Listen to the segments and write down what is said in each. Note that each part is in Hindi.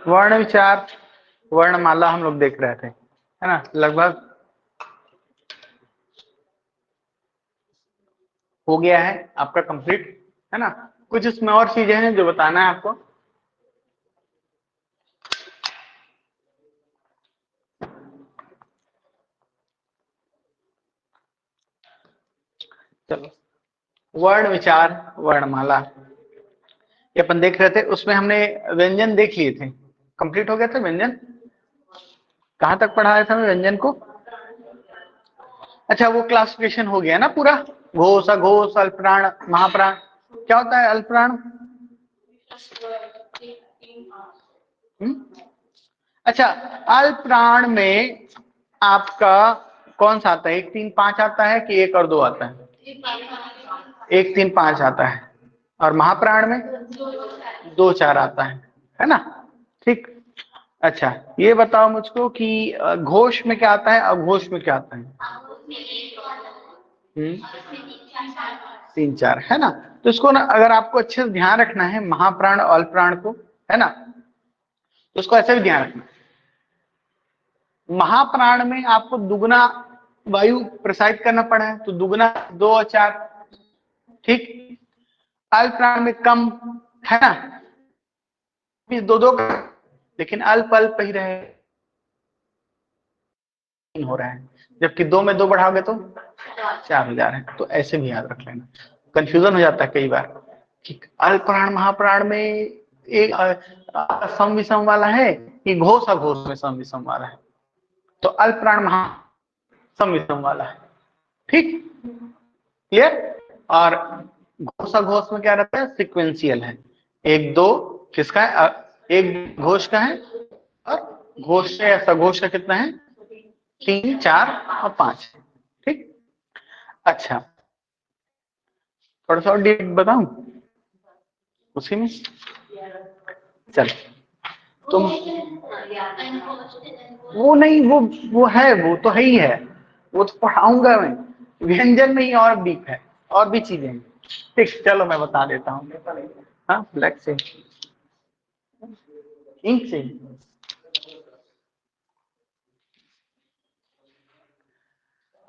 वर्ण विचार, वर्णमाला हम लोग देख रहे थे, है ना। लगभग हो गया है आपका कंप्लीट, है ना। कुछ इसमें और चीजें हैं जो बताना है आपको। चलो, वर्ण विचार वर्णमाला ये अपन देख रहे थे, उसमें हमने व्यंजन देख लिए थे, कंप्लीट हो गया था व्यंजन। कहां तक पढ़ाया था मैं व्यंजन को? अच्छा, वो क्लासिफिकेशन हो गया ना पूरा, घोष, अघोष, अल्पप्राण, महाप्राण। क्या होता है अल्पप्राण? अच्छा, अल्पप्राण में आपका कौन सा आता है? 1, 3, 5 आता है कि 1 और 2 आता है? 1, 3, 5 आता है। और महाप्राण में 2, 4 आता है ना। ठीक। अच्छा, ये बताओ मुझको कि घोष में क्या आता है, अघोष में क्या आता है? 3, 4, है ना। तो इसको ना अगर आपको अच्छे से ध्यान रखना है महाप्राण और अल्पप्राण को, है ना, तो उसको ऐसे भी ध्यान रखना है। महाप्राण में आपको दुगना वायु प्रसारित करना पड़ा है, तो दुगना 2 और 4, ठीक। अल्पप्राण में कम, है ना, 2, 2, लेकिन अल्प अल्प ही रहे हो रहा है, जबकि 2 में 2 बढ़ाओगे तो 4 हो जा रहे हैं। तो ऐसे भी याद रख लेना, कंफ्यूजन हो जाता है कई बार कि अल्पप्राण महाप्राण में एक सम विषम वाला है कि घोष अघोष में सम विषम वाला है। तो अल्पप्राण महा सम विषम वाला है, ठीक, क्लियर। और घोष अघोष में क्या रहता है? सिक्वेंशियल है। 1, 2 किसका है? एक घोष का है, और घोष या सघोष का कितना है? 3, 4 और 5, ठीक। अच्छा, थोड़ा सा और डीप बताऊं उसी में? चल, तुम वो नहीं, वो है, वो तो है ही है, वो तो पढ़ाऊंगा मैं। व्यंजन में ही और डीप है, और भी चीजें हैं, ठीक। चलो मैं बता देता हूँ। हाँ, ब्लैक से, इंक से।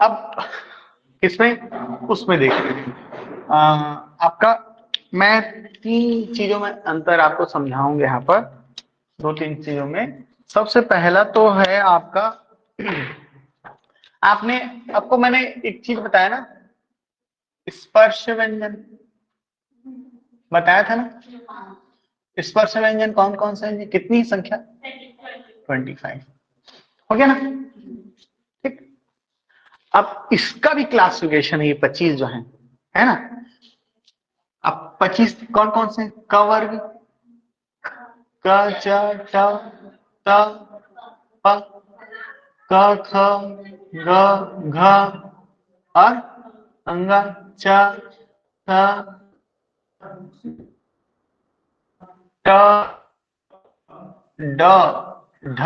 अब किसमें? उसमें देखिए, आपका मैं 3 चीजों में अंतर आपको समझाऊंगा यहाँ पर, 2-3 चीजों में। सबसे पहला तो है आपका आपने, आपको मैंने एक चीज बताया ना, स्पर्श व्यंजन बताया था ना। स्पर्श व्यंजन कौन कौन से हैं? कितनी संख्या? 25 हो गया ना, ठीक। अब इसका भी क्लासिफिकेशन है, ये 25 जो है ना। अब 25 कौन कौन से? क वर्ग, क, च, ट, त, प, क, ख, ग, घ, और अंगा, च, थ, ट, ड, ढ,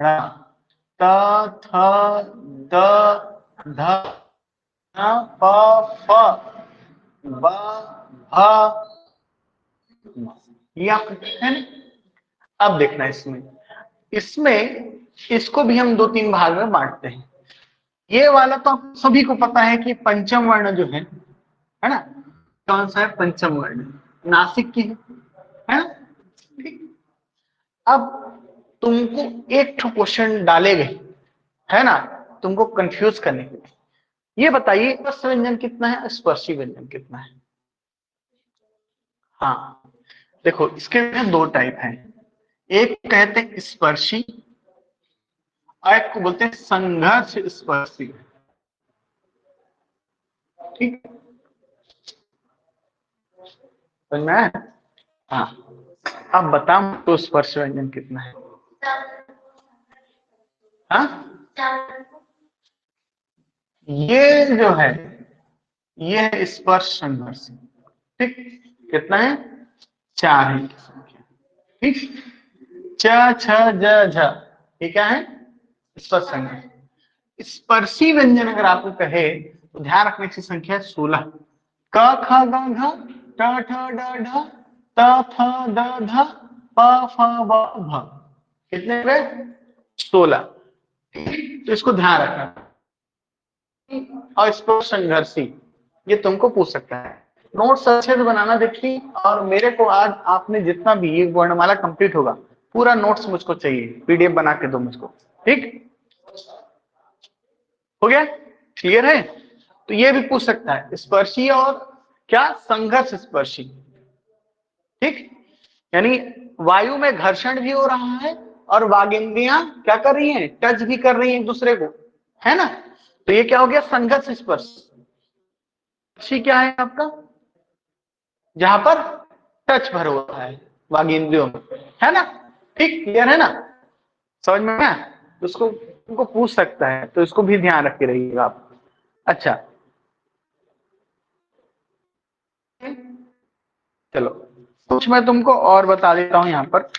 ण, त, थ, द, ध, न, प, फ, ब, भ, ये आप है ना। अब देखना इसमें, इसमें इसको भी हम 2-3 भाग में बांटते हैं। ये वाला तो आप सभी को पता है कि पंचम वर्ण जो है ना, कौन सा है? पंचम वर्ण, नासिक की है ना, ठीक। अब तुमको एक क्वेश्चन डाले गए, है ना, तुमको कंफ्यूज करने के लिए, ये बताइए स्पर्श व्यंजन कितना है, स्पर्शी व्यंजन कितना है? हाँ, देखो इसके में 2 टाइप हैं, एक कहते हैं स्पर्शी, और एक को बोलते हैं संघर्ष स्पर्शी, ठीक। समझ में आया? हाँ, अब बताओ तो स्पर्श व्यंजन कितना है? हाँ, ये जो है ये है स्पर्श संघर्ष। ठीक, कितना है? 4 है की संख्या। ठीक, च छ ज झ, ये क्या है? स्पर्श संघर्ष। स्पर्शी व्यंजन अगर आपको कहे तो ध्यान रखने की संख्या 16। क ख ग घ ट ठ ड ढ त थ द ध प फ ब भ, कितने हुए? 16। तो इसको ध्यान रखना। और स्पर्श संघर्षी ये तुमको पूछ सकता है। नोट्स अच्छे से बनाना देखिए, और मेरे को आज आपने जितना भी ये वर्णमाला कंप्लीट होगा पूरा नोट्स मुझको चाहिए, पीडीएफ बना के दो मुझको। ठीक हो गया? क्लियर है? तो ये भी पूछ सकता है स्पर्शी और क्या संघर्ष स्पर्शी। ठीक, यानी वायु में घर्षण भी हो रहा है और वागिंद्रियां क्या कर रही हैं? टच भी कर रही हैं एक दूसरे को, है ना? तो ये क्या हो गया? संघर्ष स्पर्शी क्या है आपका? जहां पर टच भर हुआ है वागिंद्रियों में, है ना? ठीक, क्लियर है ना? समझ में आया? तो उसको तुमको पूछ सकता है, तो इसको भी ध्यान रख के रहिएगा आप। अच्छा, चलो कुछ मैं तुमको और बता देता हूं यहां पर।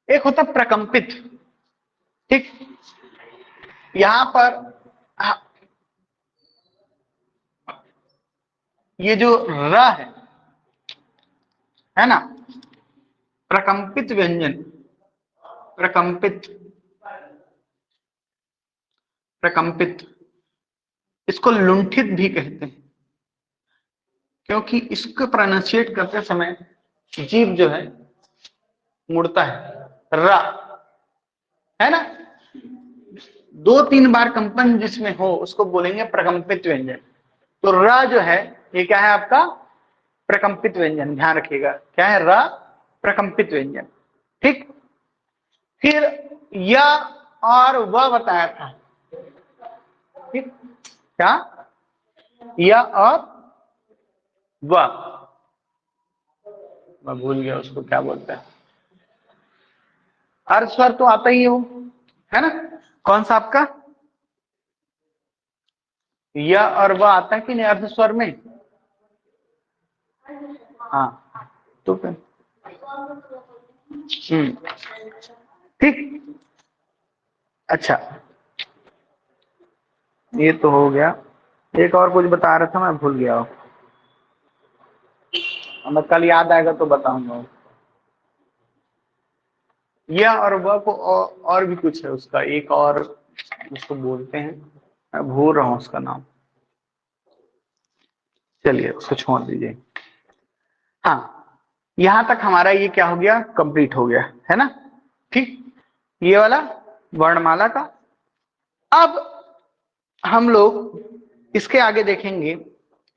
एक होता प्रकंपित। ठीक, यहां पर ये जो र है ना, प्रकंपित व्यंजन, प्रकंपित, प्रकंपित, इसको लुंठित भी कहते हैं, क्योंकि इसको प्रोनाउंसिएट करते समय जीभ जो है मुड़ता है। रा, है ना? 2-3 बार कंपन जिसमें हो उसको बोलेंगे प्रकंपित व्यंजन। तो र जो है ये क्या है आपका? प्रकंपित व्यंजन। ध्यान रखिएगा क्या है? र, प्रकंपित व्यंजन। ठीक, फिर य और व बताया था। ठीक, क्या? य और व, मैं भूल गया उसको क्या बोलते हैं। अर्ध स्वर तो आता ही है वो, है ना? कौन सा आपका? य और व आता है कि नहीं अर्ध स्वर में? हाँ, तो फिर ठीक, अच्छा, ये तो हो गया। एक और कुछ बता रहा था, मैं भूल गया हूँ। मैं कल याद आएगा तो बताऊंगा। यह और वह को और भी कुछ है उसका, एक और उसको बोलते हैं, मैं भूल रहा हूँ उसका नाम। चलिए उसको छोड़ दीजिए। हाँ, यहां तक हमारा ये क्या हो गया? कंप्लीट हो गया, है ना? ठीक, ये वाला वर्णमाला का। अब हम लोग इसके आगे देखेंगे,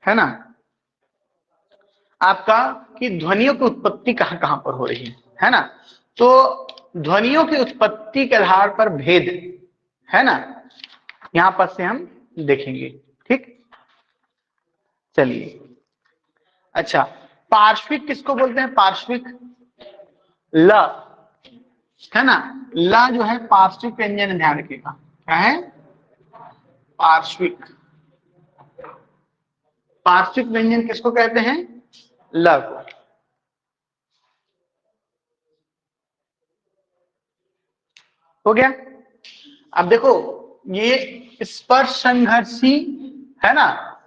है ना, आपका कि ध्वनियों की उत्पत्ति कहां कहां पर हो रही है ना? तो ध्वनियों की उत्पत्ति के आधार पर भेद, है ना, यहां पर से हम देखेंगे। ठीक, चलिए। अच्छा, पार्श्विक किसको बोलते हैं? पार्श्विक ल, है ना? ल जो है पार्श्विक व्यंजन, ध्यान रखिएगा क्या है? पार्श्विक। पार्श्विक व्यंजन किसको कहते हैं? ल को। हो गया? अब देखो, ये स्पर्श संघर्षी है ना,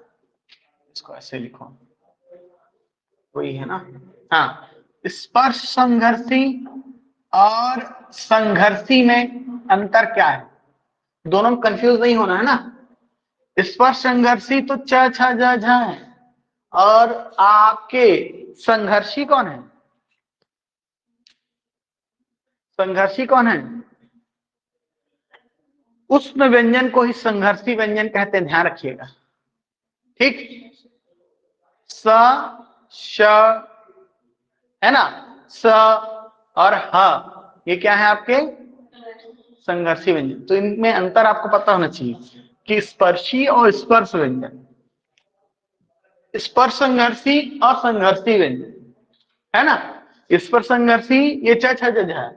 इसको ऐसे लिखो, वही है ना? हाँ, स्पर्श संघर्षी और संघर्षी में अंतर क्या है? दोनों में कंफ्यूज नहीं होना है ना। स्पर्श संघर्षी तो च छ ज झ है, और आपके संघर्षी कौन है? संघर्षी कौन है? उष्ण व्यंजन को ही संघर्षी व्यंजन कहते हैं, ध्यान रखिएगा। ठीक, स, श, है ना, स और ह, ये क्या है आपके? संघर्षी व्यंजन। तो इनमें अंतर आपको पता होना चाहिए कि स्पर्शी और स्पर्श व्यंजन, स्पर्श संघर्षी और संघर्षी व्यंजन, है ना। स्पर्श संघर्षी ये च छ ज झ है,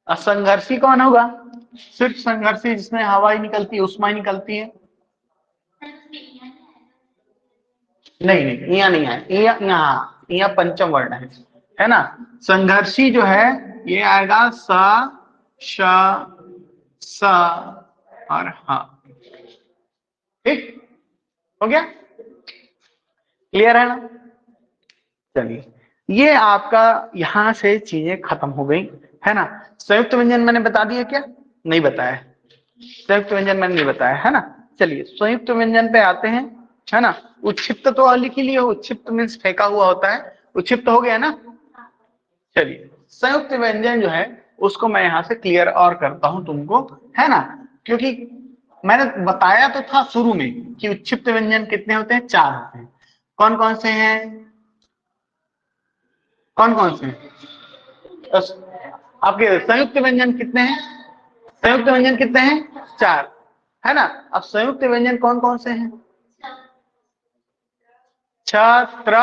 और संघर्षी कौन होगा? सिर्फ संघर्षी जिसमें हवा ही निकलती है, उष्मा ही निकलती है। नहीं नहीं, यहाँ नहीं है, यहाँ पंचम वर्ण है ना। संघर्षी जो है ये आएगा स, श, स और ह। ठीक हो गया, क्लियर है ना। चलिए, ये आपका यहां से चीजें खत्म हो गई, है ना। संयुक्त व्यंजन मैंने बता दिया क्या? नहीं बताया, संयुक्त व्यंजन मैंने नहीं बताया, है ना। चलिए संयुक्त व्यंजन पे आते हैं, है ना। उच्छिप्त तो लिख लिए हो, उच्छिप्त मीन्स फेंका हुआ होता है, उच्छिप्त हो गया ना। चलिए संयुक्त व्यंजन जो है उसको मैं यहां से क्लियर और करता हूं तुमको, है ना। क्योंकि मैंने बताया तो था शुरू में कि उच्छिप्त व्यंजन कितने होते हैं? 4 होते हैं। कौन कौन से हैं? कौन कौन से हैं? आपके संयुक्त व्यंजन कितने हैं? संयुक्त व्यंजन कितने हैं? 4, है ना। अब संयुक्त व्यंजन कौन कौन से हैं? छ, त्र,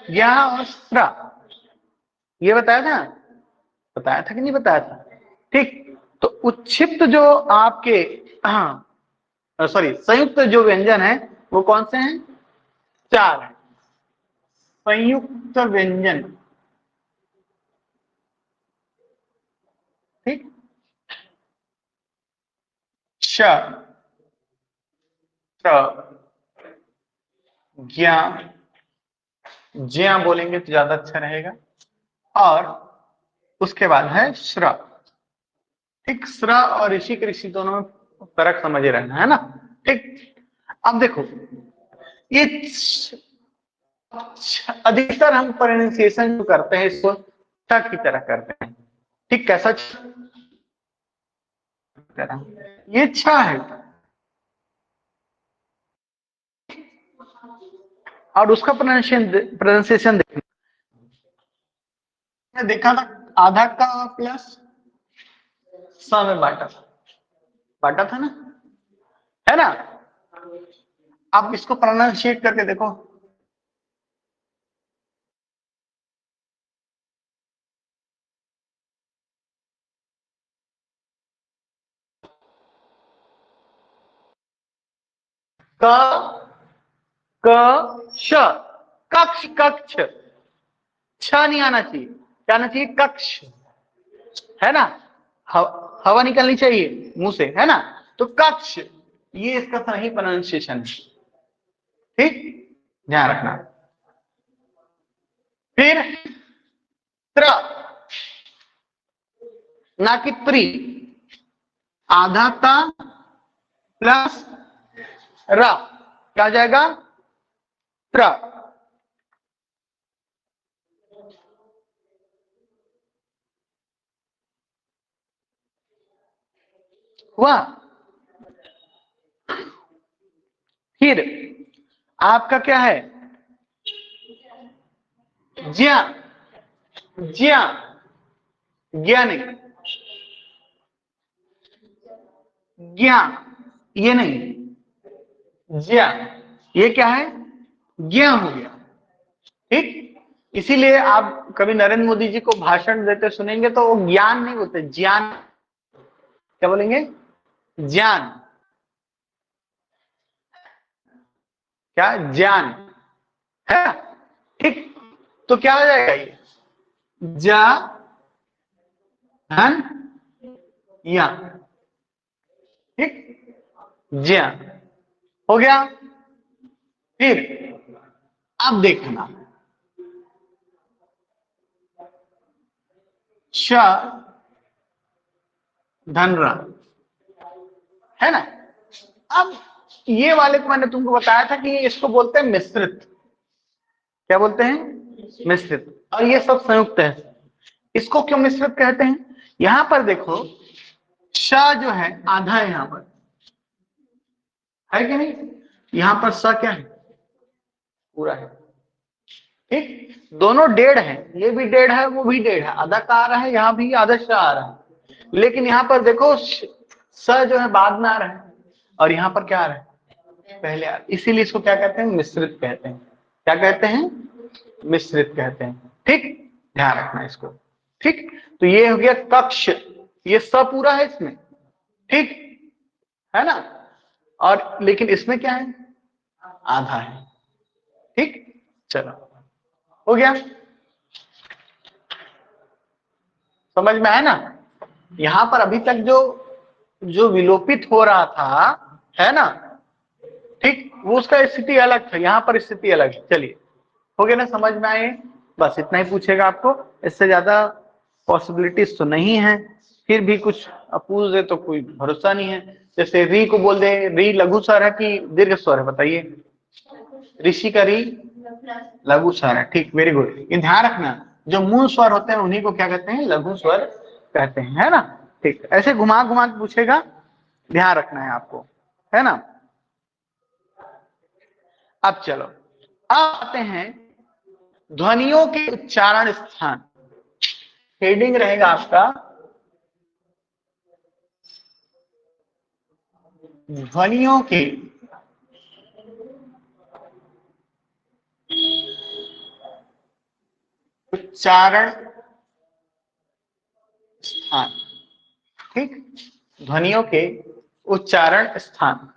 ज्ञ और स्त्र, ये बताया था, बताया था कि नहीं बताया था? ठीक। तो उच्छिप्त जो आपके, हाँ सॉरी, संयुक्त जो व्यंजन है वो कौन से हैं? 4 है। संयुक्त व्यंजन, ठीक। श, त्र, ज्ञ, ज्ञ बोलेंगे तो ज्यादा अच्छा रहेगा, और उसके बाद है श्र। ठीक, श्र और ऋषि के ऋषि दोनों में फर्क समझे रहना, है ना। ठीक। अब देखो ये अधिकतर हम प्रोनाउंसिएशन जो करते हैं इसको छ की तरह करते हैं। ठीक, कैसा तरह? ये छ है, और उसका प्रोनाउंसिएशन देखा था, आधा का प्लस स में बांटा था, बांटा था ना, है ना। आप इसको प्रोनाउंसिएट करके देखो। क, क, श, कक्ष, कक्ष, छ नहीं आना चाहिए, क्या आना चाहिए? कक्ष, है ना। हवा निकलनी चाहिए मुंह से, है ना। तो कक्ष, ये इसका सही प्रोनाउंसिएशन है, ठीक, ध्यान रखना। फिर त्र, ना कि त्रि, आधा ता प्लस र, क्या हो जाएगा? त्र। हुआ। फिर आपका क्या है? ज्या, ज्या, ज्ञा नहीं, ज्ञा, ये नहीं, ज्या, ये क्या है? ज्ञा हो गया, ठीक। इसीलिए आप कभी नरेंद्र मोदी जी को भाषण देते सुनेंगे तो वो ज्ञान नहीं बोलते, ज्ञान, क्या बोलेंगे? ज्ञान, क्या? ज्ञान, है ना, ठीक। तो क्या हो जाएगा ये? जा, धन, या, ठीक, ज्ञा हो गया। फिर अब देखना, श, धनरा, है ना। अब ये वाले को मैंने तुमको बताया था कि इसको बोलते हैं मिश्रित, क्या बोलते हैं? मिश्रित। और ये सब संयुक्त है। इसको क्यों मिश्रित कहते हैं? यहां पर देखो, श जो है आधा है, यहां पर है कि नहीं? यहां पर स क्या है? पूरा है, ठीक। दोनों 1.5 है, ये भी 1.5 है, वो भी 1.5 है, आधा का आ रहा है, यहां भी आधा श आ रहा है। लेकिन यहाँ पर देखो स जो है बाद में आ रहा है और यहाँ पर क्या आ रहा है, पहले आ रहा है। इसीलिए इसको क्या कहते हैं, मिश्रित कहते हैं। क्या कहते हैं, मिश्रित कहते हैं। ठीक, ध्यान रखना इसको। ठीक, तो ये हो गया कक्ष, ये स पूरा है इसमें, ठीक है ना, और लेकिन इसमें क्या है, आधा है। ठीक, चलो हो गया, समझ में आया ना। यहां पर अभी तक जो जो विलोपित हो रहा था, है ना, ठीक, वो उसका स्थिति अलग था, यहां पर स्थिति अलग है। चलिए हो गया ना, समझ में आए, बस इतना ही पूछेगा आपको, इससे ज्यादा पॉसिबिलिटीज तो नहीं है। फिर भी कुछ पूछ दे तो कोई भरोसा नहीं है। जैसे री को बोल दे, री लघु स्वर है कि दीर्घ स्वर है, बताइए। ऋषि का री लघु स्वर है, ठीक, वेरी गुड। ये ध्यान रखना, जो मूल स्वर होते हैं उन्हीं को क्या कहते हैं, लघु स्वर कहते हैं, है ना। ठीक, ऐसे घुमा घुमा के पूछेगा, ध्यान रखना है आपको, है ना। अब चलो, अब आते हैं ध्वनियों के उच्चारण स्थान। हेडिंग रहेगा आपका ध्वनियों के उच्चारण स्थान। ठीक, ध्वनियों के उच्चारण स्थान।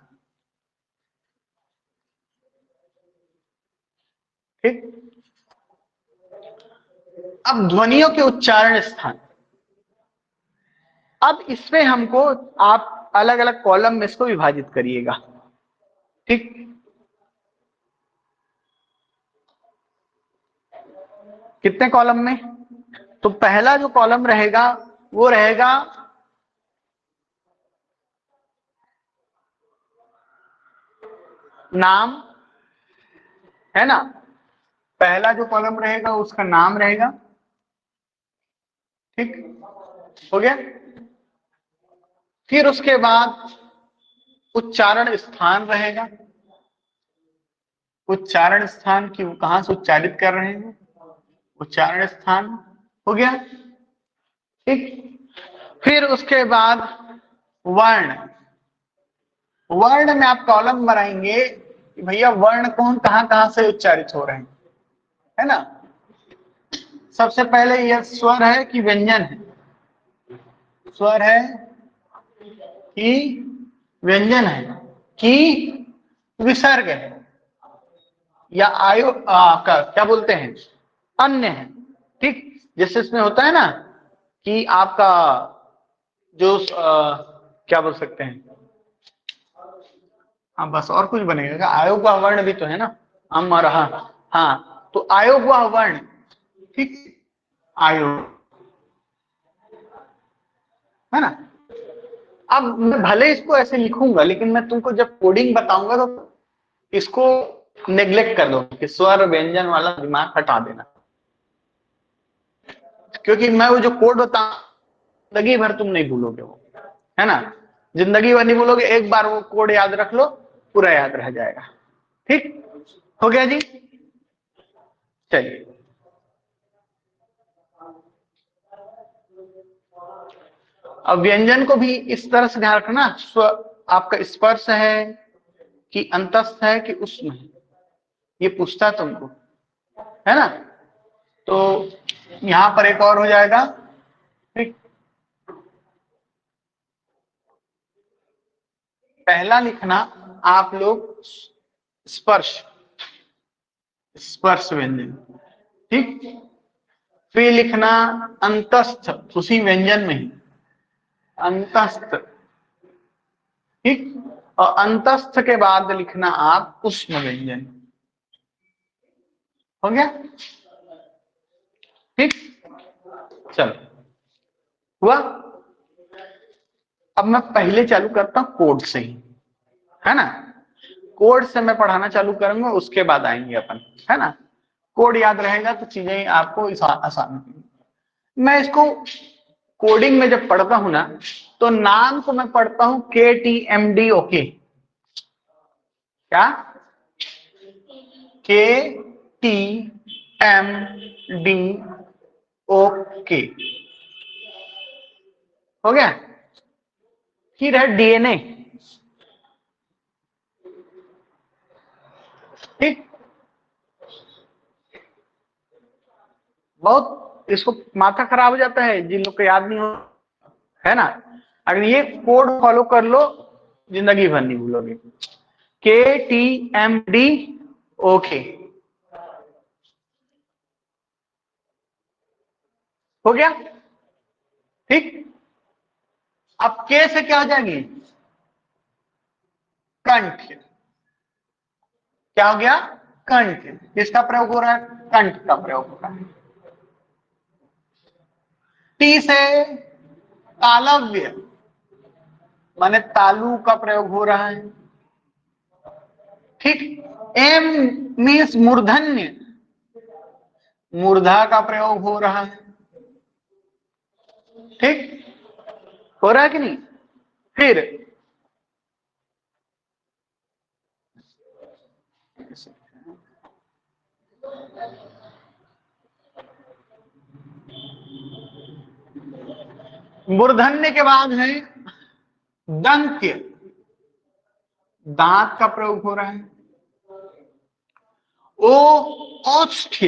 ठीक, अब ध्वनियों के उच्चारण स्थान, अब इसमें हमको आप अलग अलग कॉलम में इसको विभाजित करिएगा। ठीक, कितने कॉलम में, तो पहला जो कॉलम रहेगा वो रहेगा नाम, है ना। पहला जो कॉलम रहेगा उसका नाम रहेगा। ठीक, हो गया। फिर उसके बाद उच्चारण स्थान रहेगा, उच्चारण स्थान की कहां से उच्चारित कर रहे हैं, उच्चारण स्थान, हो गया। ठीक, फिर उसके बाद वर्ण, वर्ण में आप कॉलम बनाएंगे कि भैया वर्ण कौन कहां कहां से उच्चारित हो रहे हैं, है ना। सबसे पहले यह स्वर है कि व्यंजन है, स्वर है कि व्यंजन है कि विसर्ग है या आयो का क्या बोलते हैं, अन्य है। ठीक, जैसे इसमें होता है ना कि आपका जो क्या बोल सकते हैं, हाँ बस और कुछ बनेगा, आयोग व वर्ण भी तो है ना, अम और हाँ, तो आयोग व वर्ण, ठीक, आयोग, है ना। अब मैं भले इसको ऐसे लिखूंगा लेकिन मैं तुमको जब कोडिंग बताऊंगा तो इसको नेग्लेक्ट कर दो कि स्वर व्यंजन वाला दिमाग हटा देना, क्योंकि मैं वो जो कोड बताऊं जिंदगी भर तुम नहीं भूलोगे वो, है ना, जिंदगी भर नहीं भूलोगे, एक बार वो कोड याद रख लो, पूरा याद रह जाएगा। ठीक, हो गया जी। चलिए, अब व्यंजन को भी इस तरह से ध्यान रखना, स्व आपका स्पर्श है कि अंतस्थ है कि उष्म है, ये पूछता है तुमको, है ना। तो यहां पर एक और हो जाएगा। ठीक, पहला लिखना आप लोग स्पर्श, स्पर्श व्यंजन, ठीक। फिर लिखना अंतस्थ, उसी व्यंजन में ही अंतस्थ, ठीक। और अंतस्थ के बाद लिखना आप उष्म व्यंजन, हो गया। ठीक, चलो हुआ। अब मैं पहले चालू करता हूं कोड से ही, है ना, कोड से मैं पढ़ाना चालू करूंगा, उसके बाद आएंगे अपन, है ना। कोड याद रहेगा तो चीजें आपको आसान होंगी। मैं इसको कोडिंग में जब पढ़ता हूं ना, तो नाम को मैं पढ़ता हूं KTMD, ओके, क्या, KTMD, ओके, हो गया। फिर है डीएनए, ठीक। बहुत इसको माथा खराब हो जाता है जिन लोग को याद नहीं हो, है ना। अगर ये कोड फॉलो कर लो जिंदगी भर नहीं भूलोगे। KTMD, हो गया, ठीक। अब के से क्या हो जाएंगे, कंठ। क्या हो गया, कंठ। किसका प्रयोग हो रहा है, कंठ का प्रयोग हो रहा है। टी से तालव्य माने तालु का प्रयोग हो रहा है, ठीक। एम मीन्स मूर्धन्य, मूर्धा का प्रयोग हो रहा है, ठीक। हो रहा है कि नहीं। फिर मूर्धन्य के बाद है दंत्य, दांत का प्रयोग हो रहा है। ओ औष्ठ्य,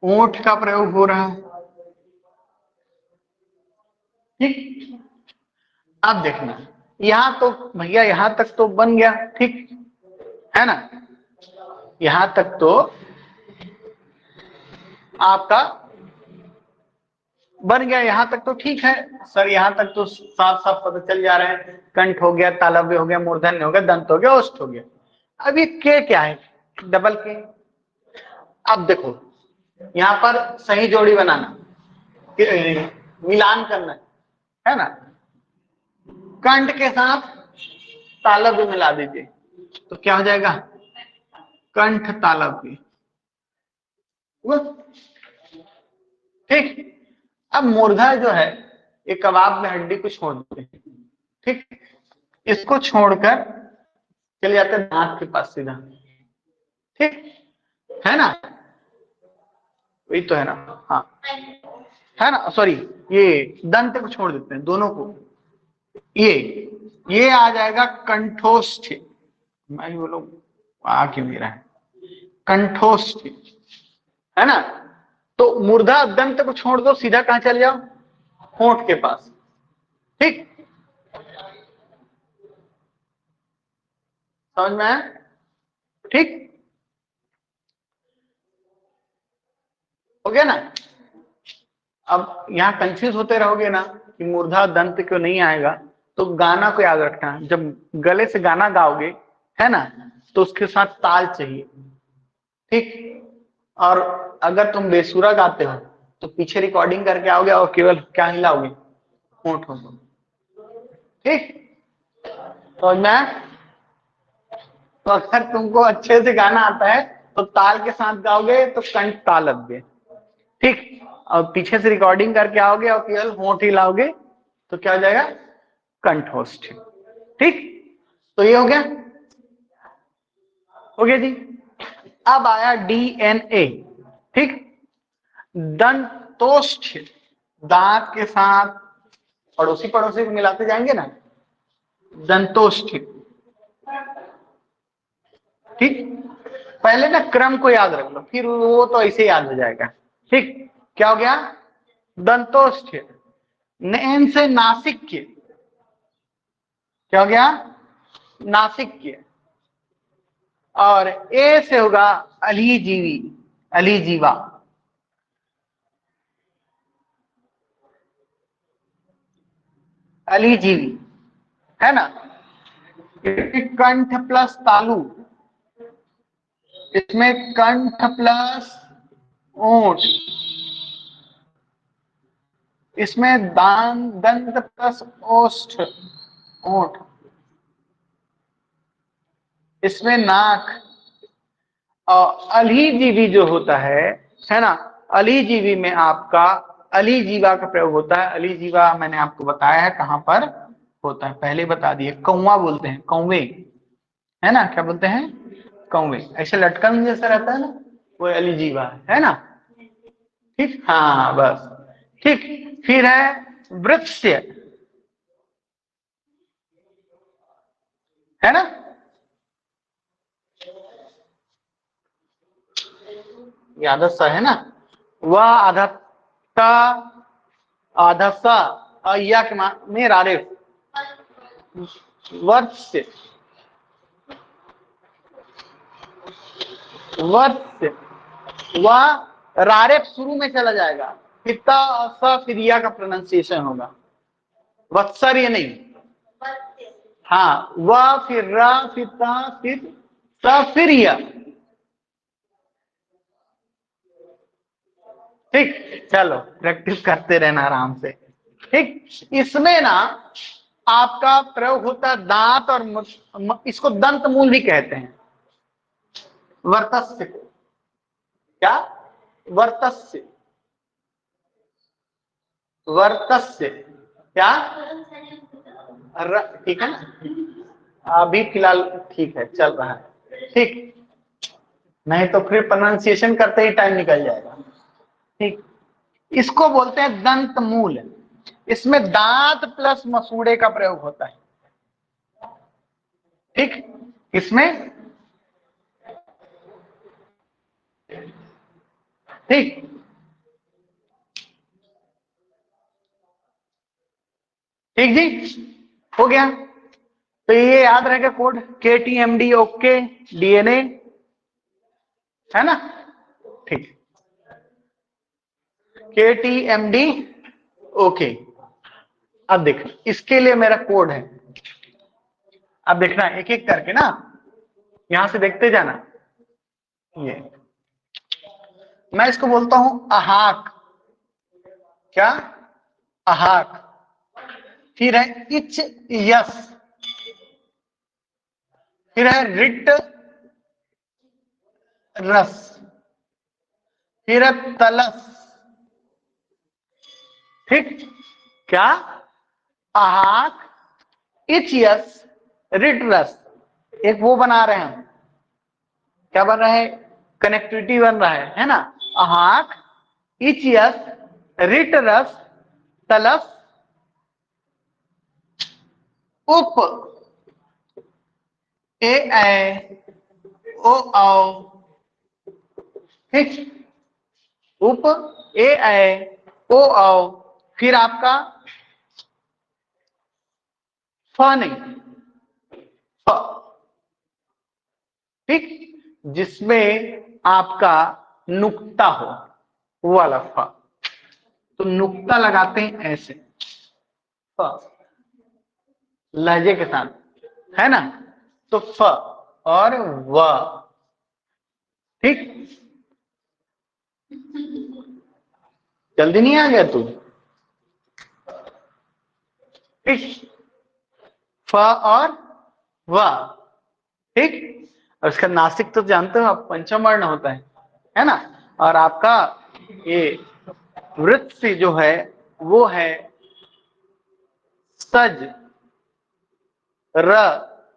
ओंठ का प्रयोग हो रहा है, ठीक। अब देखना, यहां तो भैया यहां तक तो बन गया, ठीक है ना। यहां तक तो आपका बन गया, यहां तक तो ठीक है सर, यहां तक तो साफ साफ पता चल जा रहे हैं। कंठ हो गया, तालव्य हो गया, मूर्धन्य हो गया, दंत हो गया, ओष्ठ हो गया। अब ये के क्या है, डबल के। अब देखो यहां पर सही जोड़ी बनाना, मिलान करना है ना। कंठ के साथ तालव्य मिला दीजिए तो क्या हो जाएगा, कंठ तालव्य, ठीक। अब मूर्धा जो है ये कबाब में हड्डी को छोड़ देते हैं, ठीक। इसको छोड़कर चले जाते हैं दांत के पास सीधा, ठीक है ना। वही तो है ना, हाँ है ना, सॉरी ये दंत को छोड़ देते हैं दोनों को। ये आ जाएगा कंठोष्ठ, मैं बोलो आ क्यों मेरा है, कंठोष्ठ, है ना। तो मूर्धा दंत को छोड़ दो, सीधा कहां चले जाओ, होंठ के पास, ठीक। समझ में आया, ठीक हो गया ना। अब यहां कंफ्यूज होते रहोगे ना कि मूर्धा दंत क्यों नहीं आएगा, तो गाना को याद रखना, जब गले से गाना गाओगे है ना, तो उसके साथ ताल चाहिए, ठीक। और अगर तुम बेसुरा गाते हो तो पीछे रिकॉर्डिंग करके आओगे और केवल क्या हिलाओगे, होंठों को, ठीक। तो मैं तो अगर तुमको अच्छे से गाना आता है तो ताल के साथ गाओगे तो कंठ तालव्य, ठीक। और पीछे से रिकॉर्डिंग करके आओगे और केवल होंठ हिलाओगे तो क्या हो जाएगा, कंठोष्ठ, ठीक। तो ये हो गया, हो गया जी। अब आया डीएनए, ठीक। दंतोष्ठ, दांत के साथ पड़ोसी पड़ोसी को मिलाते जाएंगे ना, दंतोष्ठ, ठीक। पहले ना क्रम को याद रख लो, फिर वो तो ऐसे याद हो जाएगा, ठीक। क्या हो गया, दंतोष्ठ। नैन से नासिक्य, क्या हो गया, नासिक्य। और ए से होगा अलीजीवी, अलीजीवा, अलीजीवी, है ना। कंठ प्लस तालु, इसमें कंठ प्लस ओठ, इसमें दान दंत प्लस ओष्ठ, ओठ, इसमें नाक। और अलीजीवी जो होता है ना, अलीजीवी में आपका अलीजीवा का प्रयोग होता है। अलीजीवा मैंने आपको बताया है कहां पर होता है, पहले बता दिए, कौवा बोलते हैं, कौवे, है ना, क्या बोलते हैं, कौवे, ऐसे लटकन जैसा रहता है ना, वो अलीजीवा है ना, ठीक। हाँ बस ठीक, फिर है वृत्स्य, है ना, यादव सा है ना, वह आधा आधा सा या के में रारेफ, वर्ष वर्ष, वह रारेफ शुरू में चला जाएगा, पिता सा फिर या का प्रोनाउंसिएशन होगा, वत्सर ये नहीं, हाँ, वह फिर रा फिर ता फिर सा फिर या, ठीक, चलो प्रैक्टिस करते रहना आराम से। ठीक, इसमें ना आपका प्रयोग होता है दांत और इसको दंत मूल भी कहते हैं, वर्तस्य को, क्या, वर्तस्य, वर्तस्य, क्या, ठीक है ना, अभी फिलहाल ठीक है, चल रहा है, ठीक, नहीं तो फिर प्रोनाउंसिएशन करते ही टाइम निकल जाएगा। ठीक, इसको बोलते हैं दंत मूल, इसमें दांत प्लस मसूड़े का प्रयोग होता है। ठीक, इसमें, ठीक, ठीक जी, हो गया, तो ये याद रहेगा कोड KTMD, ओके, DNA, है ना, ठीक, KTMD, ओके। अब देख, इसके लिए मेरा कोड है, अब देखना एक एक करके ना, यहां से देखते जाना, ये मैं इसको बोलता हूं अहाक, क्या, अहाक, फिर है इच यस, फिर है रिट रस, फिर है तलस, ठीक, क्या, अहाक, इच यस, रिट रस, एक वो बना रहे हैं, क्या बन रहा है, कनेक्टिविटी बन रहा है ना, अहाक, इच यस, रिट रस, तलस, उप, ए ऐ ओ औ, ठीक, उप, ए ऐ ओ औ, फिर आपका फ नहीं, फ, ठीक, जिसमें आपका नुक्ता हो, वो वाला फ, तो नुक्ता लगाते हैं ऐसे, फ, लहजे के साथ, है ना, तो फ और व, ठीक, जल्दी नहीं आ गया तू, ठीक, फ और व, ठीक, और इसका नासिक तो जानते हो आप, पंचम वर्ण होता है ना, और आपका ये वृत्ति जो है वो है सज, र,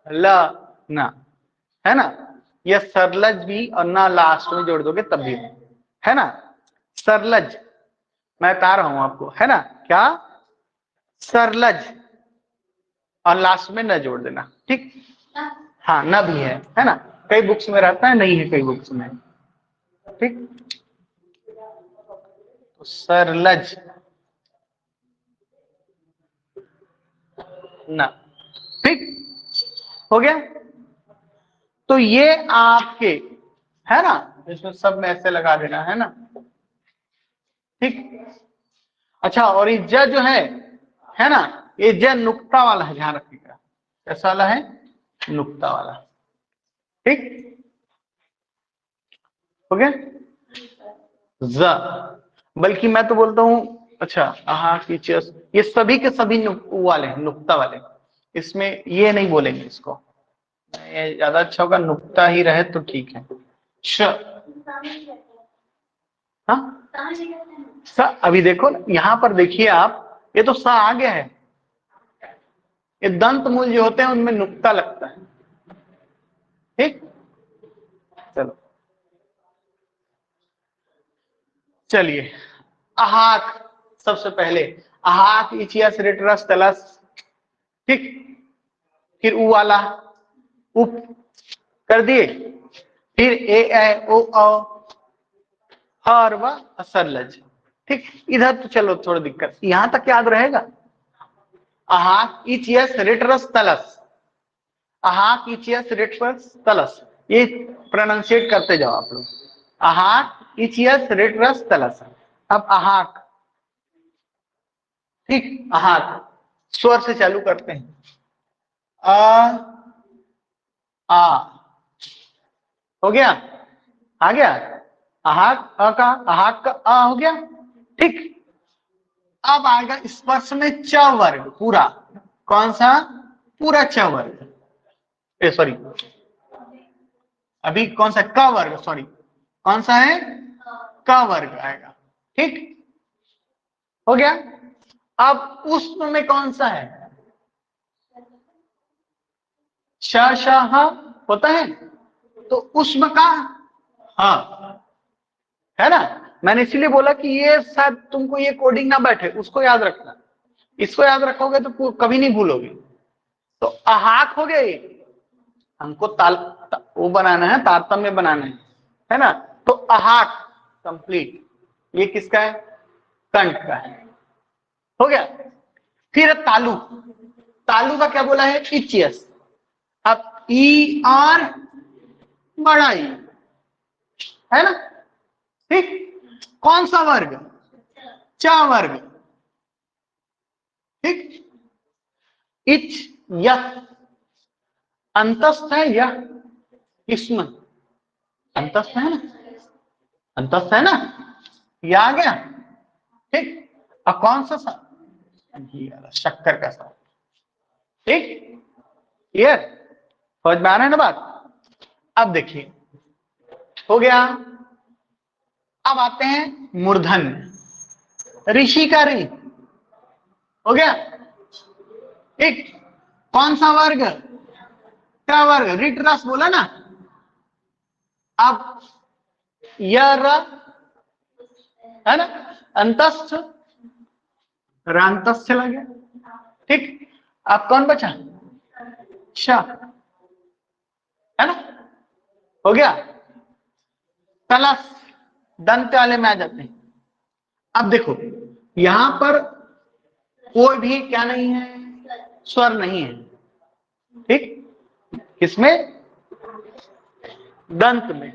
ल, न, है ना, यह सरलज भी, और ना लास्ट में जोड़ दोगे तब भी, है ना, सरलज, मैं बता रहा हूं आपको, है ना, क्या, सरलज, और लास्ट में न जोड़ देना, ठीक, हाँ, न भी है ना, कई बुक्स में रहता है, नहीं है कई बुक्स में, ठीक, तो सरलज, न, ठीक, हो गया, तो ये आपके, है ना, इसमें सब में ऐसे लगा देना, है ना, ठीक, अच्छा, और ये ज जो है ना, ये ज नुक्ता वाला है, ध्यान रखिएगा, कैसा वाला है, नुक्ता वाला, ठीक, हो गया, ज, बल्कि मैं तो बोलता हूं, अच्छा, आहा की चस, ये सभी के सभी वाले हैं, नुक्ता वाले, इसमें ये नहीं बोलेंगे इसको, ये ज्यादा अच्छा होगा, नुक्ता ही रहे तो ठीक है, श, हाँ, स, अभी देखो यहां पर देखिए आप, ये तो स आ गया है, ये दंत मूल जो होते हैं उनमें नुक्ता लगता है, ठीक, चलो, चलिए, अहाक, सबसे पहले अहाक इचियस रेटरस तलस, ठीक, फिर ऊ वाला उप कर दिए, फिर ए ऐ ओ औ और व असरलज, ठीक। इधर तो चलो थोड़ी दिक्कत, यहां तक याद रहेगा। अहाक इचियस रेटरस तलस, अहाक इचियस रेटरस तलस, ये प्रोनाउंसिएट करते जाओ आप लोग। अहाक इचियस रेटरस तलस। अब अहाक, ठीक, अहाक स्वर से चालू करते हैं। आ हो गया, आ गया, अहाक अ का, अहाक का आ हो गया, ठीक। अब आएगा स्पर्श में च वर्ग पूरा, कौन सा, पूरा च वर्ग, सॉरी अभी कौन सा, क वर्ग, सॉरी कौन सा है, क वर्ग आएगा, ठीक, हो गया। अब उष्म में कौन सा है, श श ह होता है, तो उष्म का हाँ है ना। मैंने इसीलिए बोला कि ये शायद तुमको ये कोडिंग ना बैठे, उसको याद रखना, इसको याद रखोगे तो कभी नहीं भूलोगे। तो अहाक हो गए, हमको वो बनाना है, तारतम्य बनाना है ना। तो अहाक कंप्लीट, ये किसका है, कंठ का है, हो गया। फिर तालु, तालु का क्या बोला है, इचियस। अब ई और बड़ा ई, है ना, ठीक। कौन सा वर्ग, च वर्ग, ठीक। इच यह अंतस्थ है, यह इसमें अंतस्थ है ना, अंतस्थ है ना, ये आ गया, ठीक। अब कौन सा शक्कर का सा, ठीक, क्लियर, समझ में आ रहा है ना बात। अब देखिए हो गया। अब आते हैं मूर्धन, ऋषि का ऋ, हो गया, ठीक। कौन सा वर्ग, क्या वर्ग, रिट रस बोला ना। अब यह र है ना, अंतस्थ, रांतस्थ चला गया, ठीक। अब कौन बचा, श, है ना, हो गया। तलस, दंत वाले में आ जाते हैं। अब देखो यहां पर कोई भी क्या नहीं है, स्वर नहीं है, ठीक, किसमें, दंत में,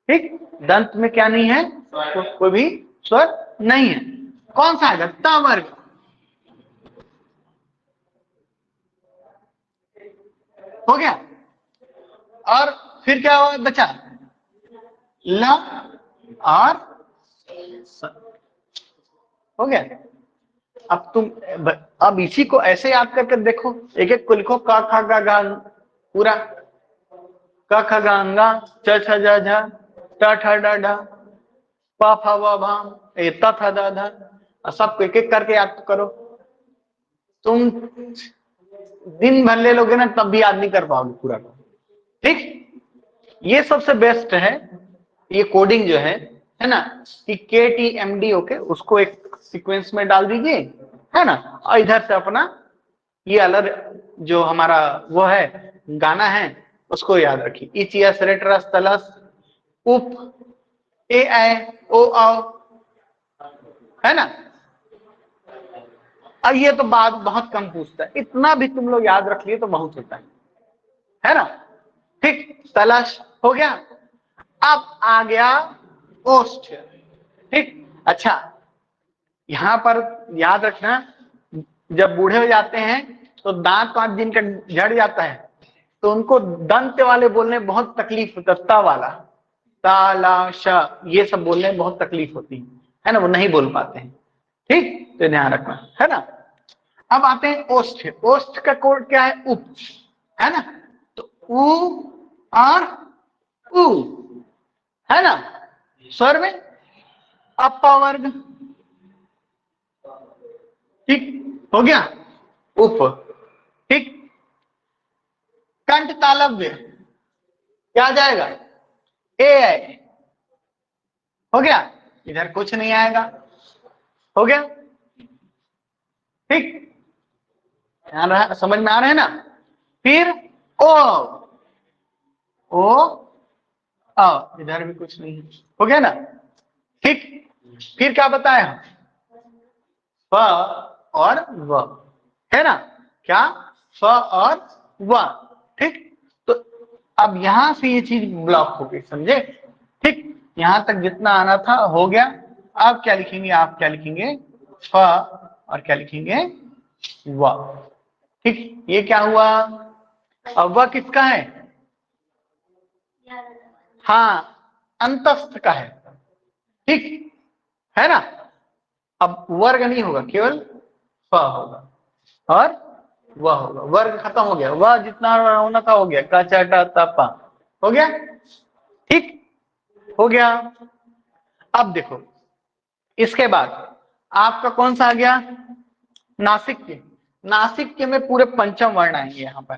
ठीक, दंत में क्या नहीं है, कोई भी स्वर नहीं है। कौन सा आएगा, ता वर्ग, हो गया। और फिर क्या हुआ बचा, ल और स, हो गया। अब तुम अब इसी को ऐसे याद करके देखो, एक एक को लिखो, क ख ग घ पूरा, क ख ग घ, च छ ज झ, ट ठ ड ढ, प फ व भ, त थ द ध, सबको एक एक करके याद करो। तुम दिन भर ले लोगे ना तब भी याद नहीं कर पाओगे पूरा, ठीक। ये सबसे बेस्ट है, ये कोडिंग जो है ना, कि KTMD ओके, उसको एक सीक्वेंस में डाल दीजिए, है ना, और इधर से अपना ये अलग जो हमारा वो है गाना है उसको याद रखिए, इचियस रेटरस तलस उप ए ऐ ओ औ, है ना। अब ये तो बात बहुत कम पूछता है, इतना भी तुम लोग याद रख लिए तो बहुत होता है ना, ठीक। तलश हो गया। अब आ गया ओष्ठ, ठीक। अच्छा यहां पर याद रखना, जब बूढ़े हो जाते हैं तो दांत वांत जिनका झड़ जाता है तो उनको दंत वाले बोलने में बहुत तकलीफ होता है, ता वाला, ता ला श, ये सब बोलने में बहुत तकलीफ होती है ना, वो नहीं बोल पाते हैं, ठीक, तो ध्यान रखना, है ना। अब आते हैं ओष्ठ, ओष्ठ का कोड क्या है, उप, है ना, तो उ और उ, है ना, स्वर में अपा वर्ग, ठीक, हो गया, उप, ठीक। कंठ तालव्य क्या आ जाएगा, ए ऐ, हो गया, इधर कुछ नहीं आएगा, हो गया, ठीक, ध्यान रहा, समझ में आ रहा है ना। फिर ओ, ओ इधर भी कुछ नहीं है, हो गया ना, ठीक। फिर क्या बताया, फ और व, है ना, क्या, फ और व, ठीक। तो अब यहां से ये चीज ब्लॉक हो गई, समझे, ठीक। यहां तक जितना आना था हो गया। अब क्या लिखेंगे, आप क्या लिखेंगे, फ और क्या लिखेंगे, व, ठीक। ये क्या हुआ, अब वह किसका है, हाँ, अंतस्थ का है, ठीक है ना। अब वर्ग नहीं होगा, केवल फ होगा और वह होगा, वर्ग खत्म हो गया, वह जितना होना था हो गया, का चा टा ता पा, हो गया, ठीक, हो गया। अब देखो, इसके बाद आपका कौन सा आ गया, नासिक के, नासिक के में पूरे पंचम वर्ण आएंगे यहां पर,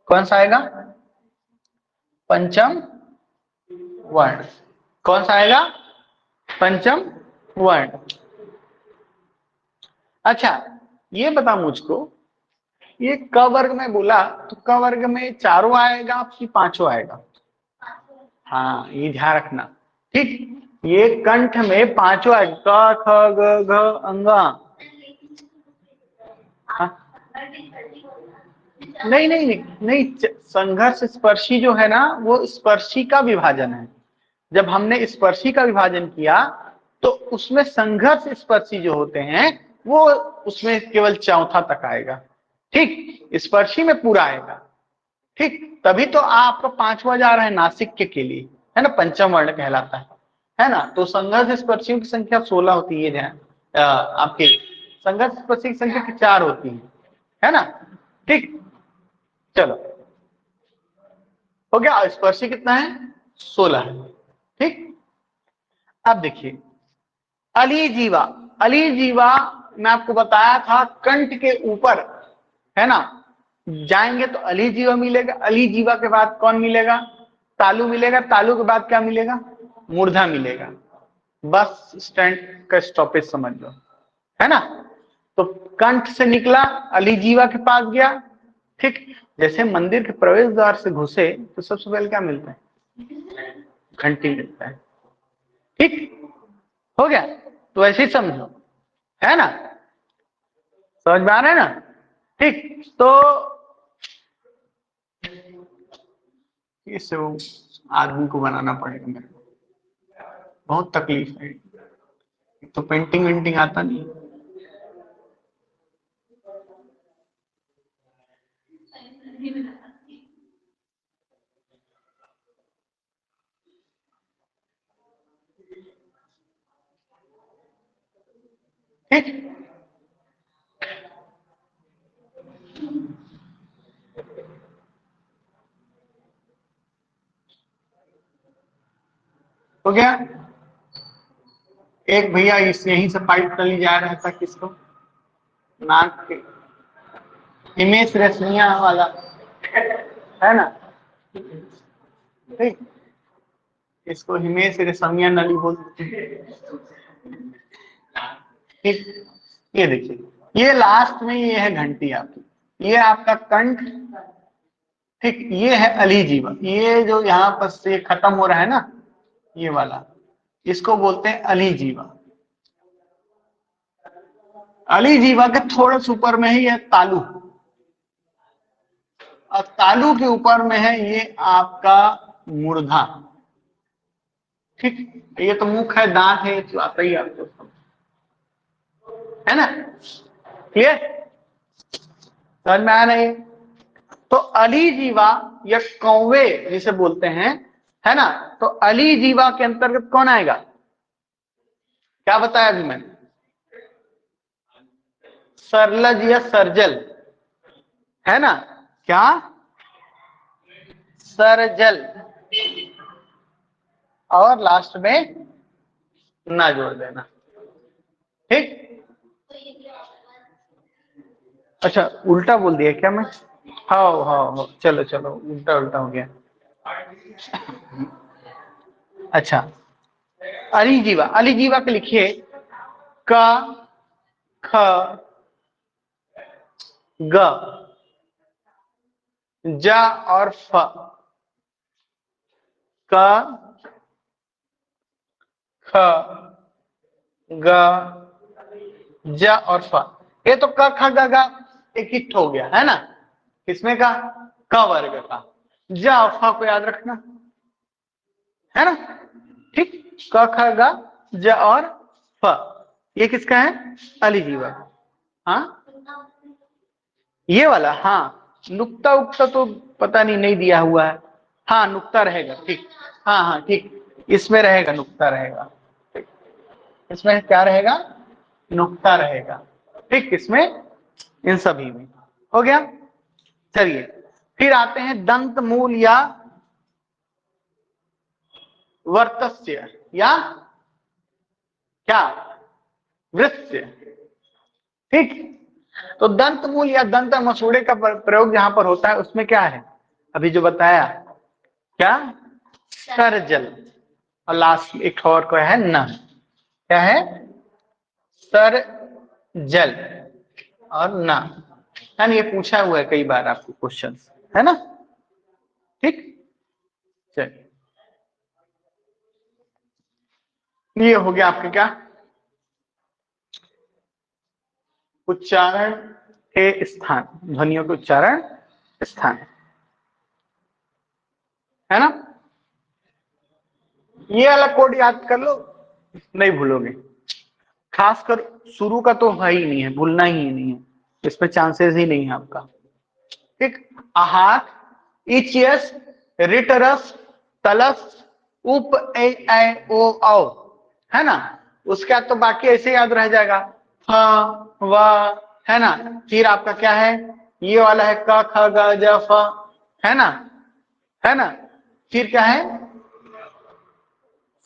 कौन सा आएगा, पंचम वर्ण, कौन सा आएगा, पंचम वर्ण। अच्छा, ये बता मुझको, ये क वर्ग में बोला, तो क वर्ग में चारों आएगा कि पांचों आएगा, हाँ ये ध्यान रखना, ठीक। ये कंठ में पांचों आएगा, क ख ग घ अंगा, हाँ? नहीं नहीं नहीं नहीं, संघर्ष स्पर्शी जो है ना, वो स्पर्शी का विभाजन है। जब हमने स्पर्शी का विभाजन किया तो उसमें संघर्ष स्पर्शी जो होते हैं वो उसमें केवल चौथा तक आएगा, ठीक, स्पर्शी में पूरा आएगा, ठीक। तभी तो आपका पांचवा जा रहा है नासिक के लिए, है ना, पंचम वर्ण कहलाता है ना। तो संघर्ष स्पर्शियों की संख्या 16 होती है, आपके संघर्ष स्पर्शी की संख्या 4 होती है ना, ठीक। चलो, हो गया, स्पर्शी कितना है, 16 है, ठीक। अब देखिए, अली जीवा, अली जीवा मैं आपको बताया था कंठ के ऊपर, है ना, जाएंगे तो अली जीवा मिलेगा, अली जीवा के बाद कौन मिलेगा, तालु मिलेगा, तालु के बाद क्या मिलेगा, मूर्धा मिलेगा। बस स्टैंड का स्टॉपेज समझ लो, है ना। तो कंठ से निकला, अली जीवा के पास गया, ठीक। जैसे मंदिर के प्रवेश द्वार से घुसे तो सबसे पहले क्या मिलता है, घंटी मिलता है, ठीक, हो गया। तो ऐसे ही समझो, है ना, समझ में आ रहा है ना, ठीक। तो इसे वो आदमी को बनाना पड़ेगा मेरे को, बहुत तकलीफ है, तो पेंटिंग वेंटिंग आता नहीं, ठीक। हो गया। एक भैया इस यहीं से पाइप टली जा रहा था, किसको, नाक के, हिमेश रेशमिया वाला, है ना, ठीक। इसको हिमेश रेशमिया नली बोलते हैं, ठीक। ये देखिए, ये लास्ट में ये है घंटी आपकी, ये आपका कंठ, ठीक। ये है अलीजीवा, ये जो यहाँ पर से खत्म हो रहा है ना, ये वाला, इसको बोलते हैं अलीजीवा। अलीजीवा के थोड़ा सा ऊपर में ही है तालु, और तालु के ऊपर में है ये आपका मूर्धा, ठीक। ये तो मुख है, दांत है, तो आता ही आपको सब, है ना, क्लियर, समझ में आ रही है। तो अली जीवा या कौवे जिसे बोलते हैं, है ना, तो अली जीवा के अंतर्गत कौन आएगा, क्या बताया अभी मैंने, सरलज या सरजल, है ना, क्या, सरजल, और लास्ट में ना जोड़ देना, ठीक। अच्छा, उल्टा बोल दिया क्या मैं, हाँ हाँ, चलो चलो, उल्टा उल्टा हो गया। अच्छा, अलीजीवा, अलीजीवा के लिखिए, क ख ग, ज और फ, क ख ग ज और फ। ये तो क ख ग घ एक ही हो गया है ना, किसमें का, क वर्ग का। ज और फ को याद रखना है ना, ठीक। क ख ग ज और फ, ये किसका है, अलीजीवा। हाँ ये वाला, हाँ नुक्ता उक्ता तो पता नहीं, नहीं दिया हुआ है। हाँ नुक्ता रहेगा, ठीक। हाँ हाँ ठीक, इसमें रहेगा, नुक्ता रहेगा, ठीक। इसमें क्या रहेगा, नुक्ता रहेगा, ठीक। इसमें इन सभी में हो गया। चलिए फिर आते हैं दंत मूल या वर्तस्य या क्या, वृत्य, ठीक। तो दंत मूल या दंत मसूड़े का प्रयोग जहां पर होता है उसमें क्या है, अभी जो बताया, क्या, सरजल। और लास्ट एक और को है न, क्या है, सर जल और न, है ना, ये पूछा हुआ है कई बार आपको क्वेश्चन, है ना, ठीक। चलिए ये हो गया आपके क्या, उच्चारण के स्थान, ध्वनियों के उच्चारण स्थान, है ना। ये वाला कोड याद कर लो, नहीं भूलोगे। खासकर शुरू का तो है ही नहीं है, भूलना ही नहीं है, इसमें चांसेस ही नहीं है आपका, ठीक। आहार, इचियस, रिटरस, तलस, उप ए ऐ ओ औ, है ना। उसके बाद तो बाकी ऐसे याद रह जाएगा, फ व, है ना। फिर आपका क्या है, ये वाला है क ख ग ज फ, है ना, है ना। फिर क्या है,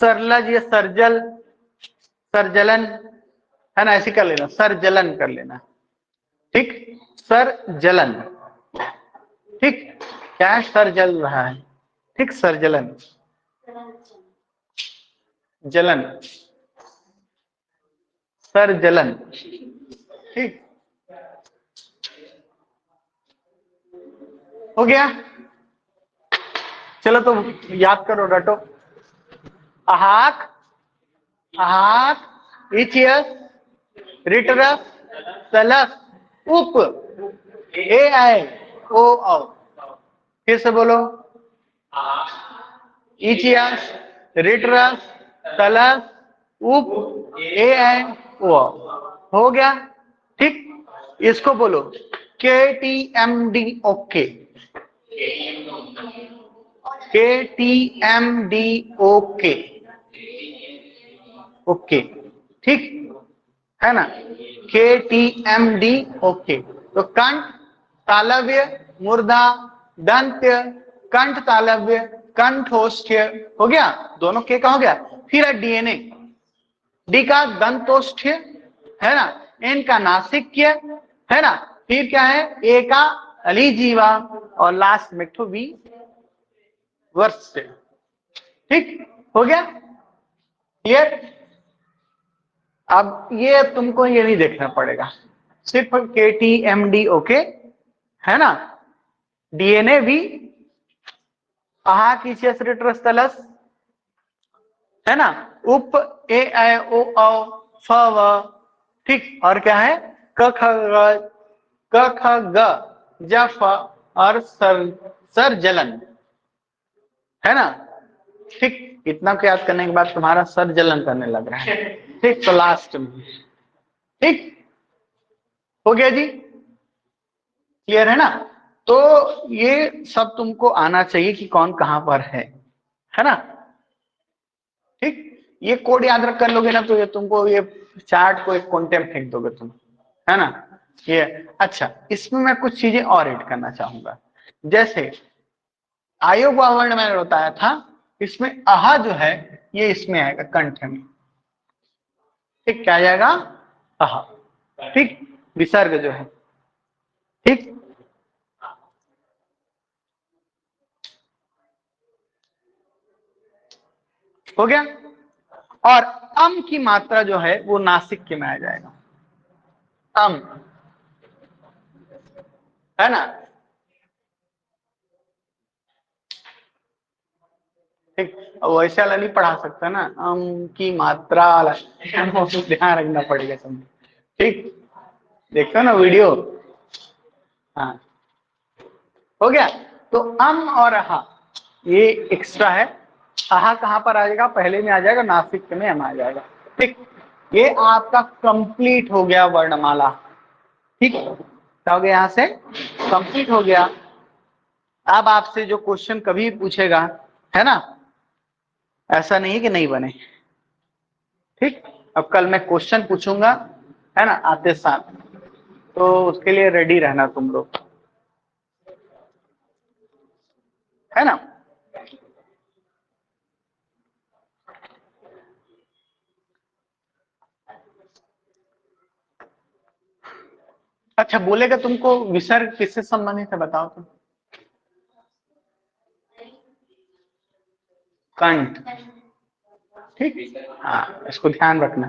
सरलज या सरजल, सरजलन, है ना, ऐसे कर लेना, सरजलन कर लेना, ठीक। सरजलन, ठीक। क्या है, सर जल रहा है, ठीक, सरजलन, जलन, सरजलन, ठीक। हो गया, चलो तो याद करो, रटो। अहाक, अहाक, इचियस, रिटरस, तलस, उप ए ऐ ओ औ। फिर से बोलो, इचियस, रिटरस, तलस, उप ए ऐ ओ औ। हो गया, ठीक। इसको बोलो K T M D okay, K T M D okay, okay, ठीक, है ना, के टी एम डी ओके। तो कंठ, तालव्य, मूर्धा, दंत्य, कंठ तालव्य, कंठोष्ठ्य, हो गया, दोनों के का हो गया। फिर है डीएनए, डी का दंतोष्ठ्य, है ना, एन का नासिक्य, है ना। फिर क्या है, ए का अलीजीवा, और लास्ट में तो वी वर्ष, ठीक। हो गया, क्लियर। अब ये तुमको ये नहीं देखना पड़ेगा, सिर्फ के टी एम डी ओके, है ना, डीएनए भी, आहा की तलस, है ना, उप ए ऐ ओ औ फ व, ठीक। और क्या है, क ख ग, क ख ग ज फ, और सर जलन, है ना, ठीक। इतना को याद करने के बाद तुम्हारा सर जलन करने लग रहा है, ठीक। तो लास्ट में, ठीक, हो गया जी, क्लियर है ना। तो ये सब तुमको आना चाहिए कि कौन कहां पर है ना, ठीक। ये कोड याद रख कर लोगे ना, तो ये तुमको ये चार्ट को एक कोने में फेंक दोगे तुम, है ना। ये अच्छा, इसमें मैं कुछ चीजें और ऐड करना चाहूंगा, जैसे आयोग वर्ण मैंने बताया था, इसमें आहा जो है ये इसमें आएगा, कंठ में, ठीक। क्या आ जाएगा, आहा, ठीक, विसर्ग जो है, ठीक। हो गया, और अम की मात्रा जो है वो नासिक में आ जाएगा, अम, है ना। ठीक, वैसे वाला नहीं पढ़ा सकता ना, अम की मात्रा वाला ध्यान रखना पड़ेगा सब। ठीक, देखते हो ना वीडियो। हाँ, हो गया। तो अम और अहा ये एक्स्ट्रा है। अहा कहाँ पर आ जाएगा, पहले में आ जाएगा, नासिक में अम आ जाएगा। ठीक, ये आपका कंप्लीट हो गया वर्णमाला। ठीक, क्या हो गया, यहां से कंप्लीट हो गया। अब आपसे जो क्वेश्चन कभी पूछेगा, है ना, ऐसा नहीं है कि नहीं बने। ठीक, अब कल मैं क्वेश्चन पूछूंगा, है ना, आते साथ, तो उसके लिए रेडी रहना तुम लोग, है ना। अच्छा, बोलेगा तुमको विसर्ग किससे संबंधित है, बताओ तुम। कंठ। ठीक, हाँ, इसको ध्यान रखना।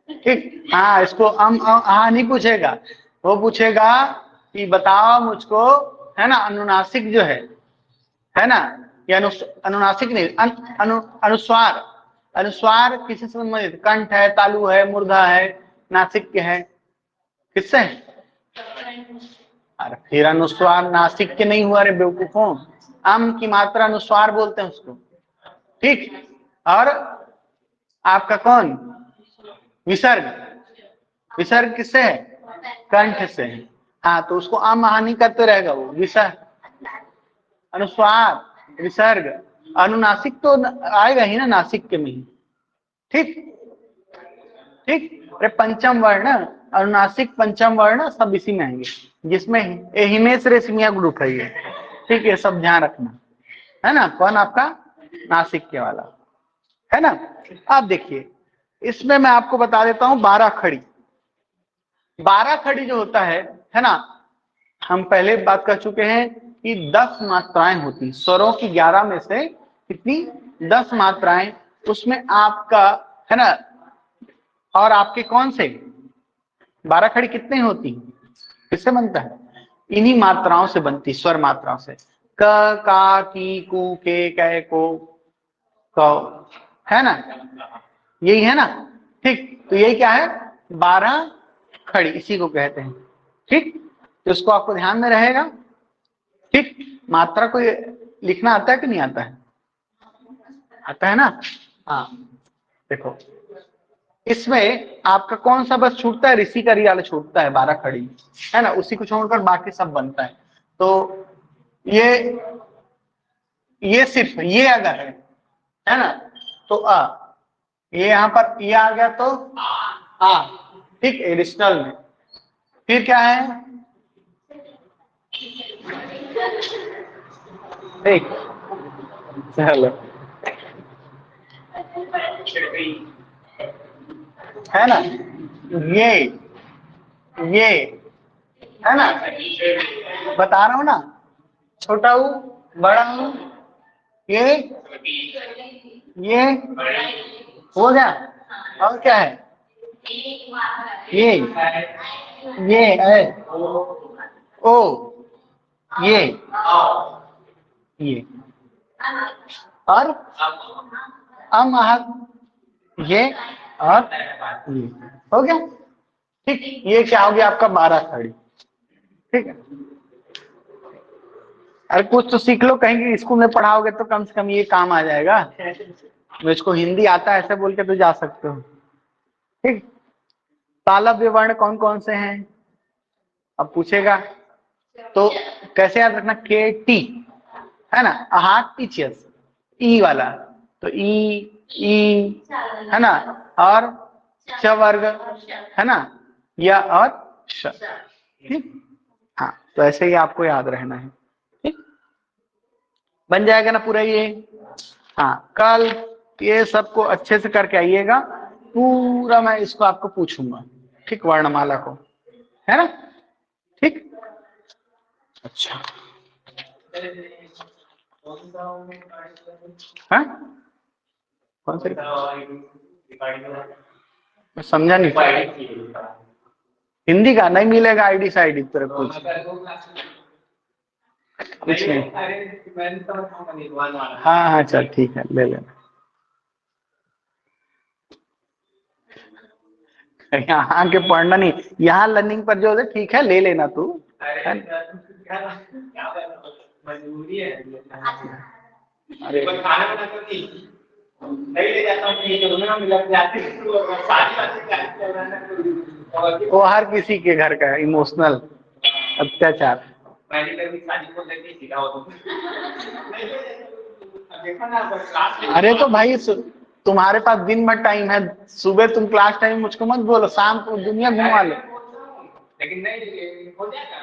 ठीक, हाँ, इसको हाँ नहीं पूछेगा, वो पूछेगा कि बताओ मुझको, है ना, अनुनासिक जो है ना, ये अनुनासिक नहीं, अनुस्वार, अनुस्वार किससे संबंधित, कंठ है, तालु है, मूर्धा है, नासिक है, किससे है? अरे फिर अनुस्वार नासिक के नहीं हुआ रे बेवकूफों, अम की मात्रा अनुस्वार बोलते हैं उसको। ठीक, और आपका कौन, विसर्ग, विसर्ग किससे है, कंठ से है। हाँ, तो उसको अम हानि करते रहेगा वो, विसर्ग, अनुस्वार, विसर्ग, अनुनासिक तो आएगा ही ना, नासिक के में ही। ठीक, ठीक, अरे पंचम वर्ण, अनुनासिक पंचम वर्ण सब इसी में आएंगे, जिसमें हिमेश रेशमिया ग्रुप है ये। ठीक है, सब ध्यान रखना, है ना। कौन आपका नासिक के वाला, है ना। अब देखिए, इसमें मैं आपको बता देता हूं 12 खड़ी। 12 खड़ी जो होता है ना, हम पहले बात कर चुके हैं कि 10 मात्राएं होती, स्वरों की 11 में से कितनी, 10 मात्राएं, उसमें आपका, है ना, और आपके कौन से 12 खड़ी कितने होती, किससे बनता है, इन्हीं मात्राओं से बनती, स्वर मात्राओं से, क, का, की, कु, के, कै, को, कौ, है ना, यही है ना। ठीक, तो यही क्या है, 12 खड़ी, इसी को कहते हैं। ठीक, तो इसको आपको ध्यान में रहेगा। ठीक, मात्रा को लिखना आता है कि नहीं आता है, आता है ना। हाँ, देखो, इसमें आपका कौन सा बस छूटता है, ऋषि का रियाल छूटता है, 12 खड़ी, है ना, उसी को छोड़कर बाकी सब बनता है। तो ये सिर्फ ये अगर है ना, तो ये यहां पर ये आ गया तो आ, ठीक, एडिशनल में, फिर क्या है, ठीक, चलो, है ना, ये है ना, बता रहा हूं ना, छोटा हूं, बड़ा हूं, ये हो गया, और क्या है, ये है, ओ, ये और अमहक, ये और ये, हो गया। ठीक, ये क्या हो गया आपका 12 खड़ी। ठीक है, अरे कुछ तो सीख लो, कहीं स्कूल में पढ़ाओगे तो कम से कम ये काम आ जाएगा, मुझको हिंदी आता है ऐसे बोल के तो जा सकते हो। ठीक, तालव्य वर्ण कौन कौन से हैं, अब पूछेगा तो कैसे याद रखना, के टी, है ना, हाथ टीचर्स, ई वाला, तो ई है ना, और च वर्ग, है ना, या और श। ठीक, हाँ, तो ऐसे ही आपको याद रहना है। ठीक, बन जाएगा ना पूरा ये। हाँ, कल ये सबको अच्छे से करके आइएगा, पूरा मैं इसको आपको पूछूंगा, ठीक, वर्णमाला को, है ना। ठीक, अच्छा, हाँ, कौन सी? मैं समझा नहीं। हिंदी का नहीं मिलेगा आईडी साइड तेरे कुछ नहीं। हाँ हाँ चल ठीक है, ले लेना। यहाँ के पढ़ना नहीं, यहाँ लर्निंग पर जो है ठीक है, ले लेना तू। अरे नहीं ले जाता हूँ, वो हर किसी के घर का इमोशनल अत्याचार। अरे तो भाई तुम्हारे पास दिन भर टाइम है, सुबह तुम क्लास टाइम मुझको मत बोलो, शाम को दुनिया घुमा लो। लेकिन नहीं हो जाएगा।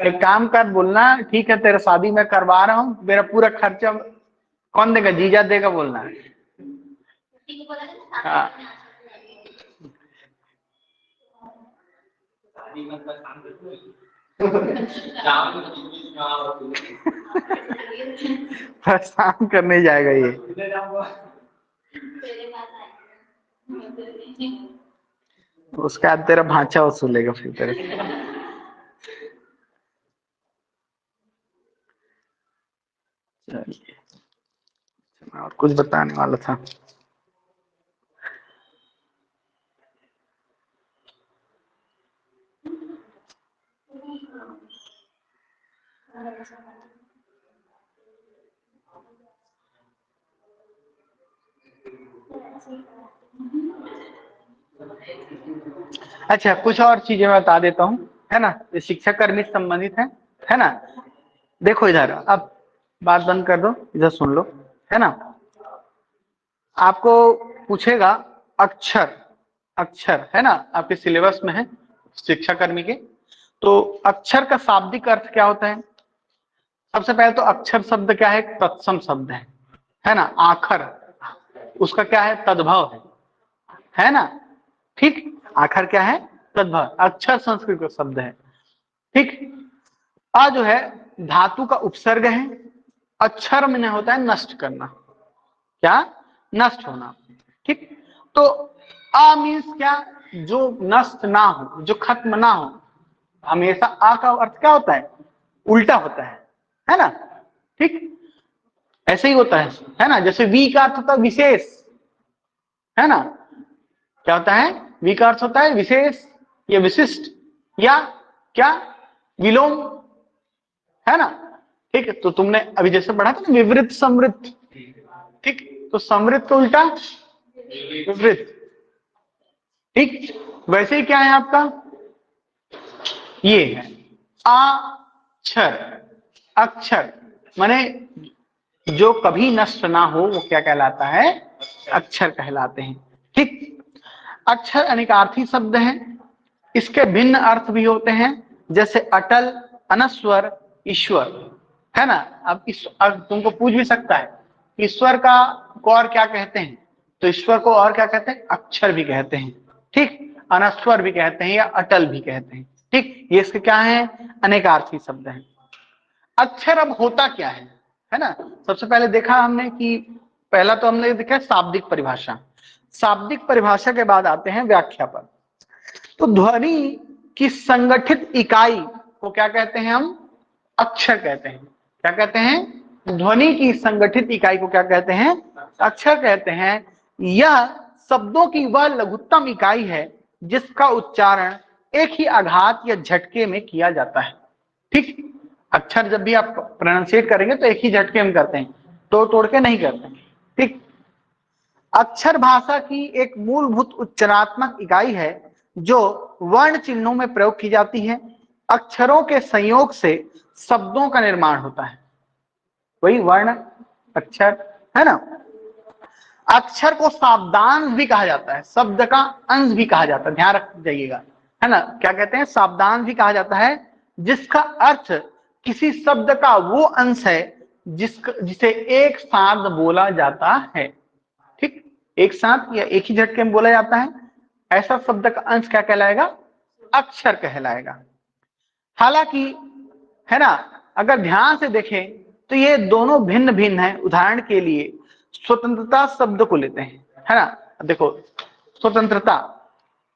एक काम कर, बोलना ठीक है तेरा शादी मैं करवा रहा हूँ, मेरा पूरा खर्चा कौन देगा? जीजा देगा बोलना। हाँ परेशान करने जाएगा ये। उसका बाद तेरा भांचा वसूलेगा फिर तेरे से। चलिए, और कुछ बताने वाला था। अच्छा, कुछ और चीजें मैं बता देता हूँ, है ना, ये शिक्षा कर्मी से संबंधित है ना। देखो इधर, अब बात बंद कर दो, इधर सुन लो, है ना। आपको पूछेगा अक्षर, अक्षर है ना, आपके सिलेबस में है शिक्षा कर्मी के। तो अक्षर का शाब्दिक अर्थ क्या होता है? सबसे पहले तो अक्षर शब्द क्या है? तत्सम शब्द है ना। आखर उसका क्या है? तद्भव है ना। ठीक, आखर क्या है? तद्भव। अक्षर संस्कृत का शब्द है। ठीक, आ जो है धातु का उपसर्ग है। अक्षर में होता है नष्ट करना, क्या? नष्ट होना। ठीक, तो आ मीन्स क्या? जो नष्ट ना हो, जो खत्म ना हो। हमेशा आ का अर्थ क्या होता है? उल्टा होता है ना। ठीक, ऐसे ही होता है ना। जैसे वी का अर्थ होता है विशेष, है ना। क्या होता है? वी का अर्थ होता है विशेष या विशिष्ट या क्या? विलोम, है ना। ठीक है, तो तुमने अभी जैसे पढ़ा था ना विवृत समृद्ध। ठीक, तो समृद्ध का उल्टा विवृत। ठीक, वैसे ही क्या है आपका? ये है अक्षर। अक्षर माने जो कभी नष्ट ना हो वो क्या कहलाता है? अक्षर कहलाते हैं। ठीक, अक्षर अनेकार्थी शब्द है, इसके भिन्न अर्थ भी होते हैं, जैसे अटल, अनस्वर, ईश्वर, है ना। अब तुमको पूछ भी सकता है ईश्वर का को और क्या कहते हैं? तो ईश्वर को और क्या कहते हैं? अक्षर भी कहते हैं। ठीक, अनस्वर भी कहते हैं या अटल भी कहते हैं। ठीक, ये इसके क्या है? अनेकार्थी शब्द है। अक्षर अब होता क्या है ना। सबसे पहले देखा हमने कि पहला तो हमने देखा शाब्दिक परिभाषा। शाब्दिक परिभाषा के बाद आते हैं व्याख्या पर। तो ध्वनि की संगठित इकाई को क्या कहते हैं? हम अक्षर कहते हैं। क्या कहते हैं? ध्वनि की संगठित इकाई को क्या कहते हैं? अक्षर कहते हैं। यह शब्दों की वह लघुत्तम इकाई है जिसका उच्चारण एक ही आघात या झटके में किया जाता है। ठीक, अक्षर जब भी आप प्रोनाउंसिएट करेंगे तो एक ही झटके में करते हैं, तोड़ तोड़ के नहीं करते। ठीक, अक्षर भाषा की एक मूलभूत उच्चारात्मक इकाई है जो वर्ण चिन्हों में प्रयोग की जाती है। अक्षरों के संयोग से शब्दों का निर्माण होता है, वही वर्ण अक्षर, है ना। अक्षर को शब्दांश भी कहा जाता है, शब्द का अंश भी कहा जाता है, ध्यान रख जाइएगा, है ना। क्या कहते हैं? शब्दांश भी कहा जाता है, जिसका अर्थ किसी शब्द का वो अंश है जिसे एक साथ बोला जाता है। ठीक, एक साथ या एक ही झटके में बोला जाता है, ऐसा शब्द का अंश क्या कहलाएगा? अक्षर कहलाएगा। हालांकि, है ना, अगर ध्यान से देखें तो ये दोनों भिन्न भिन्न हैं। उदाहरण के लिए स्वतंत्रता शब्द को लेते हैं, है ना। देखो स्वतंत्रता,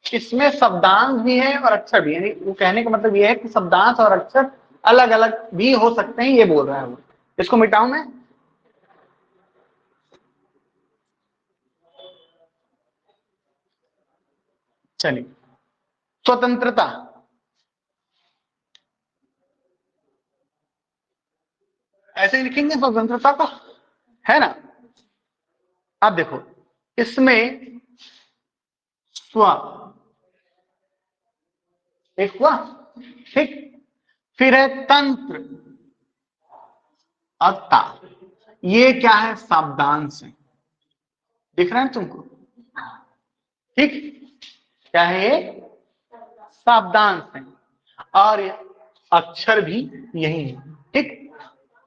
इसमें शब्दांश भी है और अक्षर भी है। वो कहने का मतलब ये है कि शब्दांश और अक्षर अलग अलग भी हो सकते हैं, ये बोल रहा है वो। इसको मिटाऊं मैं? चलिए, स्वतंत्रता, ऐसे ही लिखेंगे स्वतंत्रता को, है ना। अब देखो इसमें स्व एक हुआ, ठीक। फिर है तंत्र और ता, ये क्या है? शब्दांश है, दिख रहा है तुमको? ठीक, क्या है ये? शब्दांश है। और ये अक्षर भी यही है, ठीक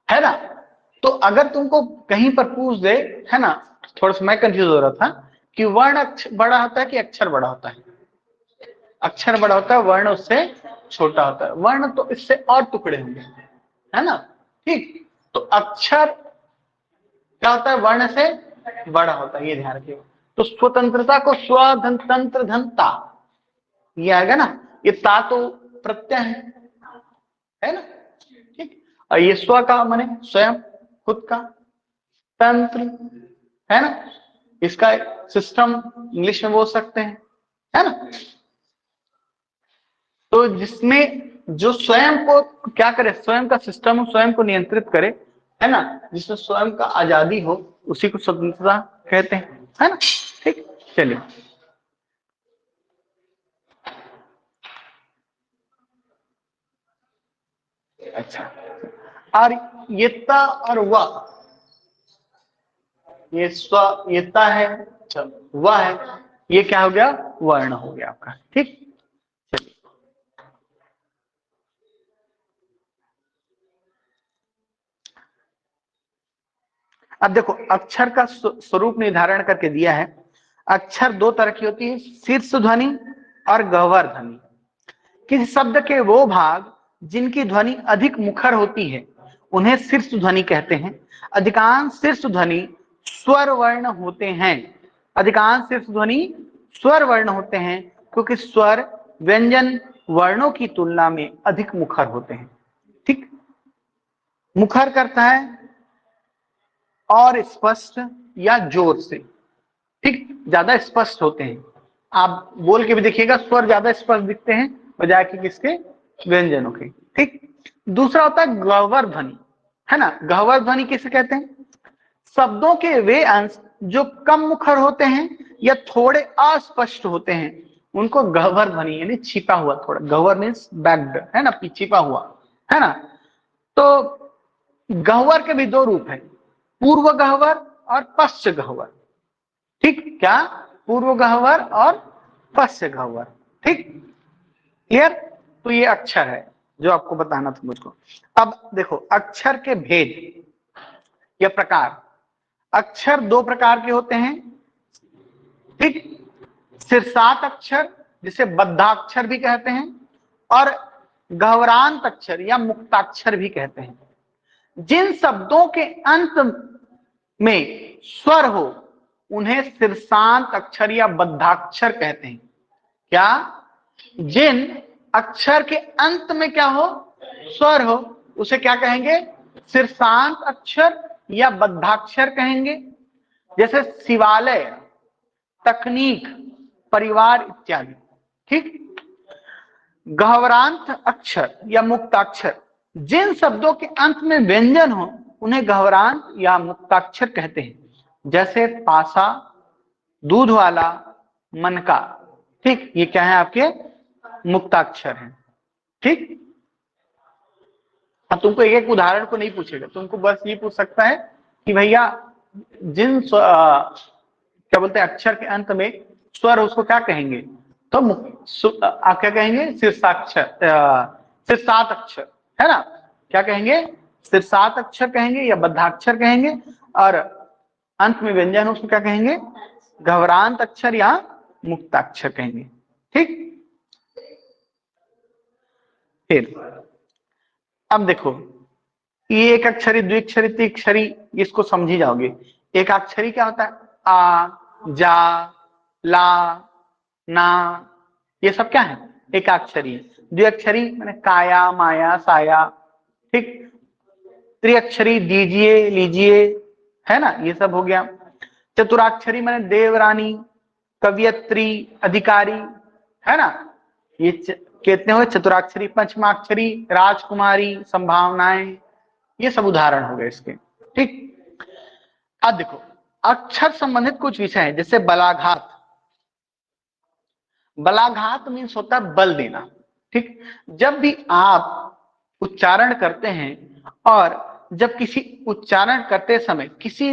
है ना। तो अगर तुमको कहीं पर पूछ दे, है ना, थोड़ा सा मैं कंफ्यूज हो रहा था कि वर्ण बड़ा होता है कि अक्षर बड़ा होता है। अक्षर बड़ा होता है, वर्ण उससे छोटा होता है। वर्ण तो इससे और टुकड़े होंगे, है ना। ठीक, तो अक्षर क्या होता है? वर्ण से बड़ा होता है, ये ध्यान रखिएगा। तो स्वतंत्रता को स्वतंत्र धनता, ये आएगा ना। ये ता तो प्रत्यय है ना, ठीक। और ये स्व का माने स्वयं, खुद का। तंत्र, है ना, इसका सिस्टम इंग्लिश में बोल सकते हैं, है ना। तो जिसमें जो स्वयं को क्या करे, स्वयं का सिस्टम स्वयं को नियंत्रित करे, है ना, जिसमें स्वयं का आजादी हो, उसी को स्वतंत्रता कहते हैं, है ना। ठीक, चलिए। अच्छा, और ये ता और वह, ये स्व, ये ता है, चलो वह है, ये क्या हो गया? वर्ण हो गया आपका, ठीक। चलिए, अब देखो अक्षर का स्वरूप निर्धारण करके दिया है। अक्षर दो तरह की होती है, शीर्ष ध्वनि और गह्वर ध्वनि। किसी शब्द के वो भाग जिनकी ध्वनि अधिक मुखर होती है उन्हें शीर्ष ध्वनि कहते हैं। अधिकांश शीर्ष ध्वनि स्वर वर्ण होते हैं। अधिकांश शीर्ष ध्वनि स्वर वर्ण होते हैं क्योंकि स्वर व्यंजन वर्णों की तुलना में अधिक मुखर होते हैं। ठीक, मुखर करता है और स्पष्ट या जोर से, ठीक, ज्यादा स्पष्ट होते हैं। आप बोल के भी देखिएगा, स्वर ज्यादा स्पष्ट दिखते हैं बजाय कि किसके? व्यंजनों के, ठीक। दूसरा होता है गह्वर ध्वनि, है ना। गह्वर ध्वनि किसे कहते हैं? शब्दों के वे अंश जो कम मुखर होते हैं या थोड़े अस्पष्ट होते हैं उनको गह्वर ध्वनि, यानी छिपा हुआ, थोड़ा गह्वर मीन्स बैक्ड, है ना, छिपा हुआ, है ना। तो गह्वर के भी दो रूप है, पूर्व गह्वर और पश्च गह्वर, ठीक। क्या? पूर्व गह्वर और पश्च गह्वर, ठीक, क्लियर। तो ये अक्षर है जो आपको बताना था मुझको। अब देखो अक्षर के भेद या प्रकार। अक्षर दो प्रकार के होते हैं, ठीक। शीर्षात अक्षर जिसे बद्धाक्षर भी कहते हैं और गह्वरांत अक्षर या मुक्ताक्षर भी कहते हैं। जिन शब्दों के अंत में स्वर हो उन्हें शीर्षांत अक्षर या बद्धाक्षर कहते हैं। क्या? जिन अक्षर के अंत में क्या हो? स्वर हो, उसे क्या कहेंगे? शीर्षांत अक्षर या बद्धाक्षर कहेंगे। जैसे शिवालय, तकनीक, परिवार इत्यादि, ठीक। गह्वरांत अक्षर या मुक्ताक्षर, जिन शब्दों के अंत में व्यंजन हो उन्हें गह्वरांत या मुक्ताक्षर कहते हैं। जैसे पासा, दूध वाला, मनका, ठीक, ये क्या है? आपके मुक्ताक्षर हैं, ठीक। अब तुमको एक एक उदाहरण को नहीं पूछेगा, तुमको बस ये पूछ सकता है कि भैया जिन क्या बोलते हैं अक्षर के अंत में स्वर उसको क्या कहेंगे? तो आप क्या कहेंगे? शीर्षाक्षर, शीर्षात अक्षर, है ना। क्या कहेंगे? शीर्षात अक्षर कहेंगे या बद्धाक्षर कहेंगे। और अंत में व्यंजन उसको क्या कहेंगे? गह्वरांत अक्षर या मुक्ताक्षर कहेंगे, ठीक। फिर अब देखो, ये एक अक्षरी, द्विअक्षरी, त्रिअक्षरी, इसको समझी जाओगे। एकाक्षरी क्या होता है? आ, जा, ला, ना, ये सब क्या है? एकाक्षरी है। द्विअक्षरी मैंने काया, माया, साया, ठीक। त्रिअक्षरी दीजिए, लीजिए, है ना, ये सब हो गया। चतुराक्षरी मैंने देवरानी, कवियत्री, अधिकारी, है ना, ये कितने हुए चतुराक्षरी। पंचमाक्षरी राजकुमारी, संभावनाएं, ये सब उदाहरण हो गए इसके, ठीक। अब देखो अक्षर संबंधित कुछ विषय है, जैसे बलाघात। बलाघात मीन्स होता है बल देना, ठीक। जब भी आप उच्चारण करते हैं और जब किसी उच्चारण करते समय किसी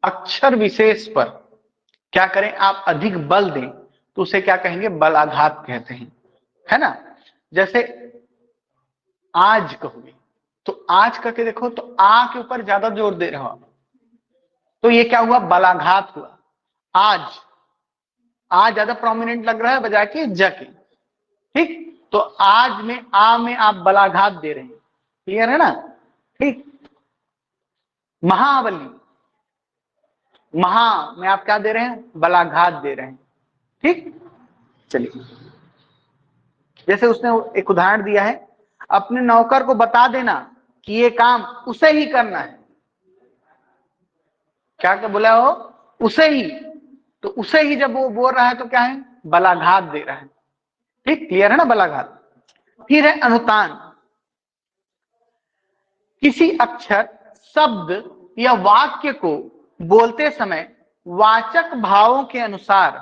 अक्षर विशेष पर क्या करें, आप अधिक बल दें तो उसे क्या कहेंगे? बलाघात कहते हैं, है ना। जैसे आज कहोगे तो आज करके देखो तो आ के ऊपर ज्यादा जोर दे रहे हो आप, तो ये क्या हुआ? बलाघात हुआ। आज, आज ज्यादा प्रोमिनेंट लग रहा है बजाय के ज के, ठीक। तो आज में आ में आप बलाघात दे रहे हैं, क्लियर है ना, ठीक। महाबली, महा में आप क्या दे रहे हैं? बलाघात दे रहे हैं, ठीक। चलिए जैसे उसने एक उदाहरण दिया है, अपने नौकर को बता देना कि ये काम उसे ही करना है। क्या क्या बोला हो? उसे ही। तो उसे ही जब वो बोल रहा है तो क्या है? बलाघात दे रहा है, ठीक। क्लियर है ना, बलाघात। फिर है अनुतान। किसी अक्षर, शब्द या वाक्य को बोलते समय वाचक भावों के अनुसार,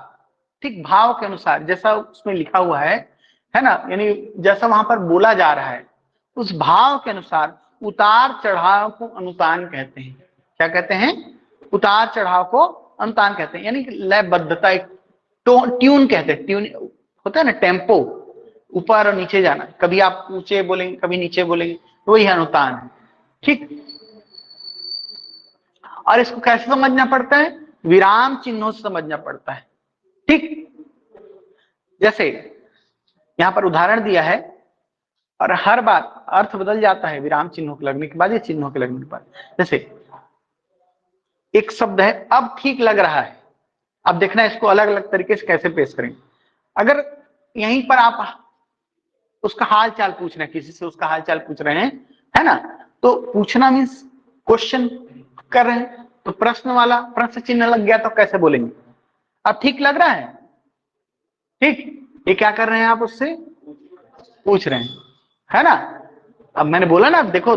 ठीक, भाव के अनुसार जैसा उसमें लिखा हुआ है ना, यानी जैसा वहां पर बोला जा रहा है उस भाव के अनुसार उतार चढ़ाव को अनुतान कहते हैं। क्या कहते हैं? उतार चढ़ाव को अनुतान कहते हैं, यानी लयबद्धता, एक ट्यून कहते हैं। ट्यून होता है ना, टेम्पो, ऊपर और नीचे जाना, कभी आप ऊंचे बोलेंगे कभी नीचे बोलेंगे, तो वही अनुतान है, ठीक। और इसको कैसे समझना पड़ता है? विराम चिन्हों से समझना पड़ता है, ठीक। जैसे यहां पर उदाहरण दिया है और हर बार अर्थ बदल जाता है विराम चिन्हों के लगने के बाद या चिन्हों के लगने के बाद। जैसे एक शब्द है अब ठीक लग रहा है, अब देखना इसको अलग अलग तरीके से कैसे पेश करें। अगर यहीं पर आप उसका हाल चाल पूछ रहे हैं, किसी से उसका हाल चाल पूछ रहे हैं, है ना, तो पूछना मीन्स क्वेश्चन कर रहे हैं, तो प्रश्न वाला प्रश्न चिन्ह लग गया तो कैसे बोलेंगे? अब ठीक लग रहा है, ठीक। ये क्या कर रहे हैं? आप उससे पूछ रहे हैं, है ना। अब मैंने बोला ना, देखो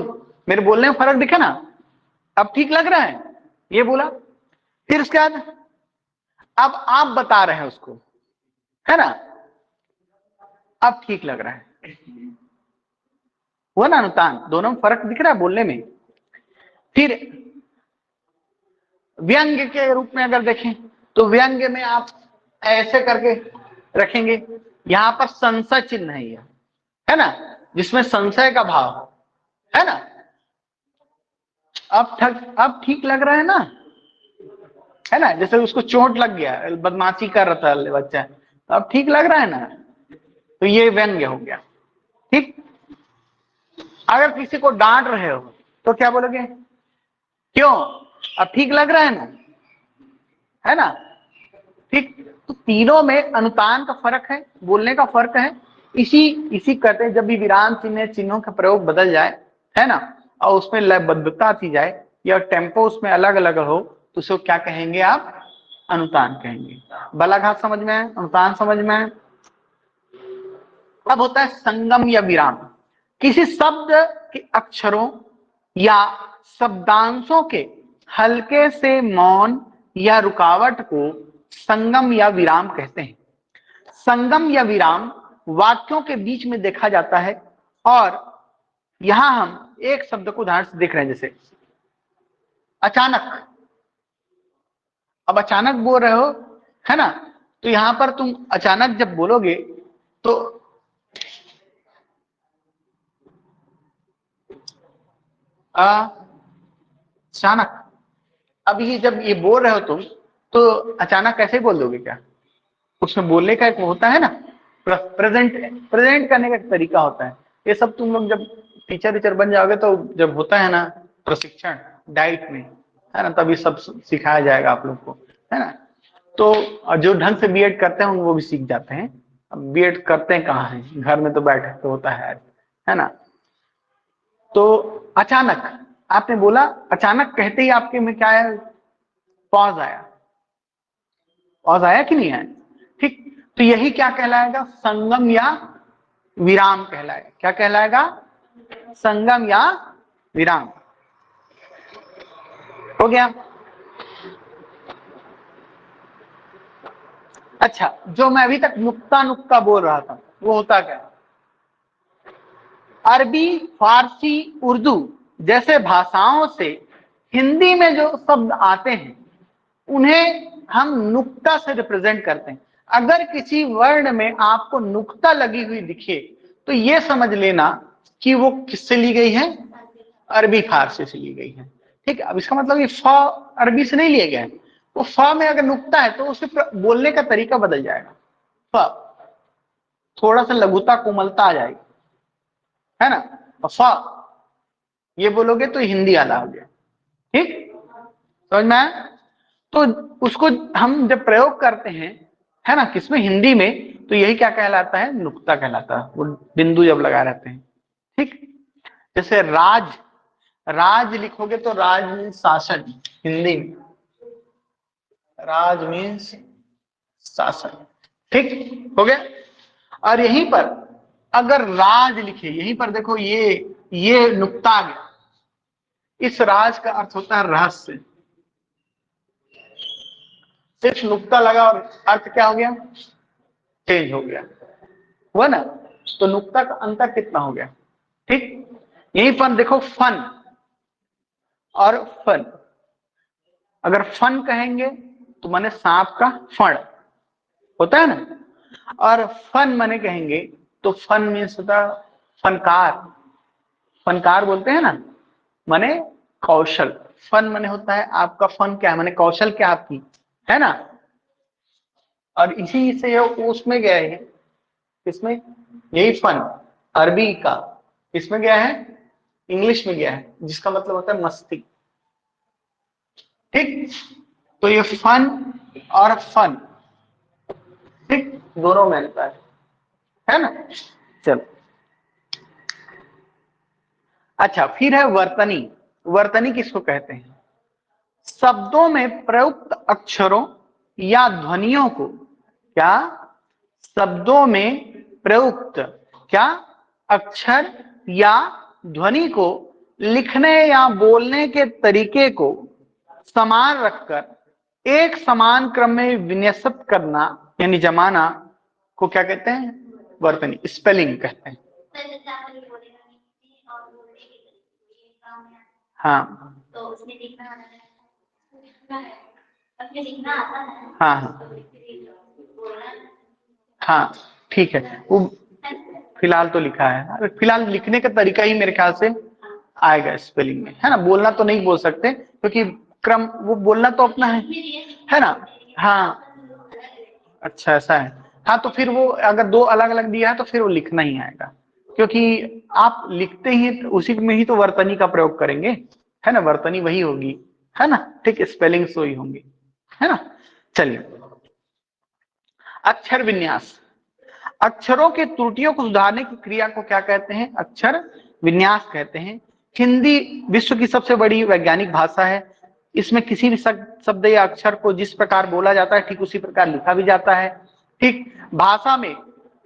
मेरे बोलने में फर्क दिखा ना, अब ठीक लग रहा है ये बोला। फिर उसके बाद अब आप बता रहे हैं उसको, है ना, अब ठीक लग रहा है, हुआ ना अनुतान। दोनों में फर्क दिख रहा है बोलने में। फिर व्यंग्य के रूप में अगर देखें तो व्यंग्य में आप ऐसे करके रखेंगे, यहां पर संशय चिन्ह है ये, है ना, जिसमें संशय का भाव है ना। अब ठीक लग रहा है ना, है ना। जैसे उसको चोट लग गया, बदमाशी कर रहा था बच्चा, तो अब ठीक लग रहा है ना, तो ये व्यंग्य हो गया, ठीक। अगर किसी को डांट रहे हो तो क्या बोलोगे? क्यों? अब ठीक लग रहा है ना, है ना, ठीक। तो तीनों में अनुतान का फर्क है, बोलने का फर्क है। इसी इसी कहते हैं जब भी विराम चिन्ह चिन्हों का प्रयोग बदल जाए, है ना, और उसमें लयबद्धता आती जाए या टेम्पो उसमें अलग अलग हो, तो उसको क्या कहेंगे आप? अनुतान कहेंगे। बलाघात समझ में है, अनुतान समझ में है। अब होता है संगम या विराम। किसी शब्द के अक्षरों या शब्दांशों के हल्के से मौन या रुकावट को संगम या विराम कहते हैं। संगम या विराम वाक्यों के बीच में देखा जाता है, और यहां हम एक शब्द को उदाहरण से देख रहे हैं, जैसे अचानक। अब अचानक बोल रहे हो, है ना, तो यहां पर तुम अचानक जब बोलोगे तो अचानक, अब ये जब ये बोल रहे हो तुम, तो अचानक कैसे बोल दोगे? क्या उसमें बोलने का एक होता है ना, प्रेजेंट करने का एक तरीका होता है। ये सब तुम लोग जब टीचर टीचर बन जाओगे तो जब होता है ना प्रशिक्षण डाइट में, है ना, तभी सब सिखाया जाएगा आप लोग को, है ना। तो जो ढंग से बीएड करते हैं वो भी सीख जाते हैं। अब बीएड करते हैं कहाँ है, घर में तो बैठे तो होता है ना। तो अचानक आपने बोला, अचानक कहते ही आपके में क्या है, पॉज आया। पॉज आया कि नहीं आया? ठीक, तो यही क्या कहलाएगा, संगम या विराम कहलाएगा। क्या कहलाएगा? संगम या विराम। हो गया। अच्छा, जो मैं अभी तक नुक्ता नुक्ता बोल रहा था वो होता क्या? अरबी, फारसी, उर्दू जैसे भाषाओं से हिंदी में जो शब्द आते हैं उन्हें हम नुक्ता से रिप्रेजेंट करते हैं। अगर किसी वर्ण में आपको नुक्ता लगी हुई दिखे तो यह समझ लेना कि वो किससे ली गई है, अरबी फारसी से ली गई है। ठीक है, अब इसका मतलब ये फ अरबी से नहीं लिया गया है, वो फ में अगर नुक्ता है तो उसे बोलने का तरीका बदल जाएगा, फ थोड़ा सा लघुता कोमलता आ जाएगी, है ना। फ ये बोलोगे तो हिंदी आधा हो गया। ठीक, समझ में आया? तो उसको हम जब प्रयोग करते हैं, है ना, किसमें, हिंदी में, तो यही क्या कहलाता है, नुक्ता कहलाता है। वो बिंदु जब लगा रहते हैं। ठीक, जैसे राज, राज लिखोगे तो राज मीन्स शासन हिंदी में, राज मीन्स शासन। ठीक, हो गया। और यहीं पर अगर राज लिखे, यहीं पर देखो ये नुक्ता आ गया। इस राज का अर्थ होता है रहस्य। सिर्फ नुक्ता लगा और अर्थ क्या हो गया, चेंज हो गया, हुआ ना। तो नुक्ता का अंतर कितना हो गया। ठीक, यहीं पर देखो फन और फन, अगर फन कहेंगे तो माने सांप का फण होता है ना, और फन माने कहेंगे तो फन मीन्स होता है फनकार, फनकार बोलते हैं ना, माने कौशल। फन माने होता है आपका फन क्या है, माने कौशल क्या आपकी, है ना। और इसी से उसमें गया है, किसमें, यही फन अरबी का इसमें गया है, इंग्लिश में गया है, जिसका मतलब होता है मस्ती। ठीक, तो ये फन और फन, ठीक, दोनों में मिलता है ना। चलो, अच्छा, फिर है वर्तनी। वर्तनी किसको कहते हैं? शब्दों में प्रयुक्त अक्षरों या ध्वनियों को, क्या, शब्दों में प्रयुक्त क्या, अक्षर या ध्वनि को लिखने या बोलने के तरीके को समान रखकर एक समान क्रम में विन्यस्त करना यानी जमाना को क्या कहते हैं, वर्तनी, स्पेलिंग कहते हैं। हाँ, तो उसमें लिखना आता है। हाँ हाँ, ठीक है, वो फिलहाल तो लिखा है, फिलहाल लिखने का तरीका ही मेरे ख्याल से आएगा स्पेलिंग में, है ना। बोलना तो नहीं बोल सकते क्योंकि क्रम, वो बोलना तो अपना है ना। हाँ, अच्छा ऐसा है। हाँ, तो फिर वो अगर दो अलग अलग दिया है तो फिर वो लिखना ही आएगा, क्योंकि आप लिखते ही तो उसी में ही तो वर्तनी का प्रयोग करेंगे, है ना, वर्तनी वही होगी, है ना। ठीक, स्पेलिंग्स वही होंगी, है ना। चलिए, अक्षर विन्यास। अक्षरों की त्रुटियों को सुधारने की क्रिया को क्या कहते हैं, अक्षर विन्यास कहते हैं। हिंदी विश्व की सबसे बड़ी वैज्ञानिक भाषा है। इसमें किसी भी शब्द या अक्षर को जिस प्रकार बोला जाता है ठीक उसी प्रकार लिखा भी जाता है। ठीक, भाषा में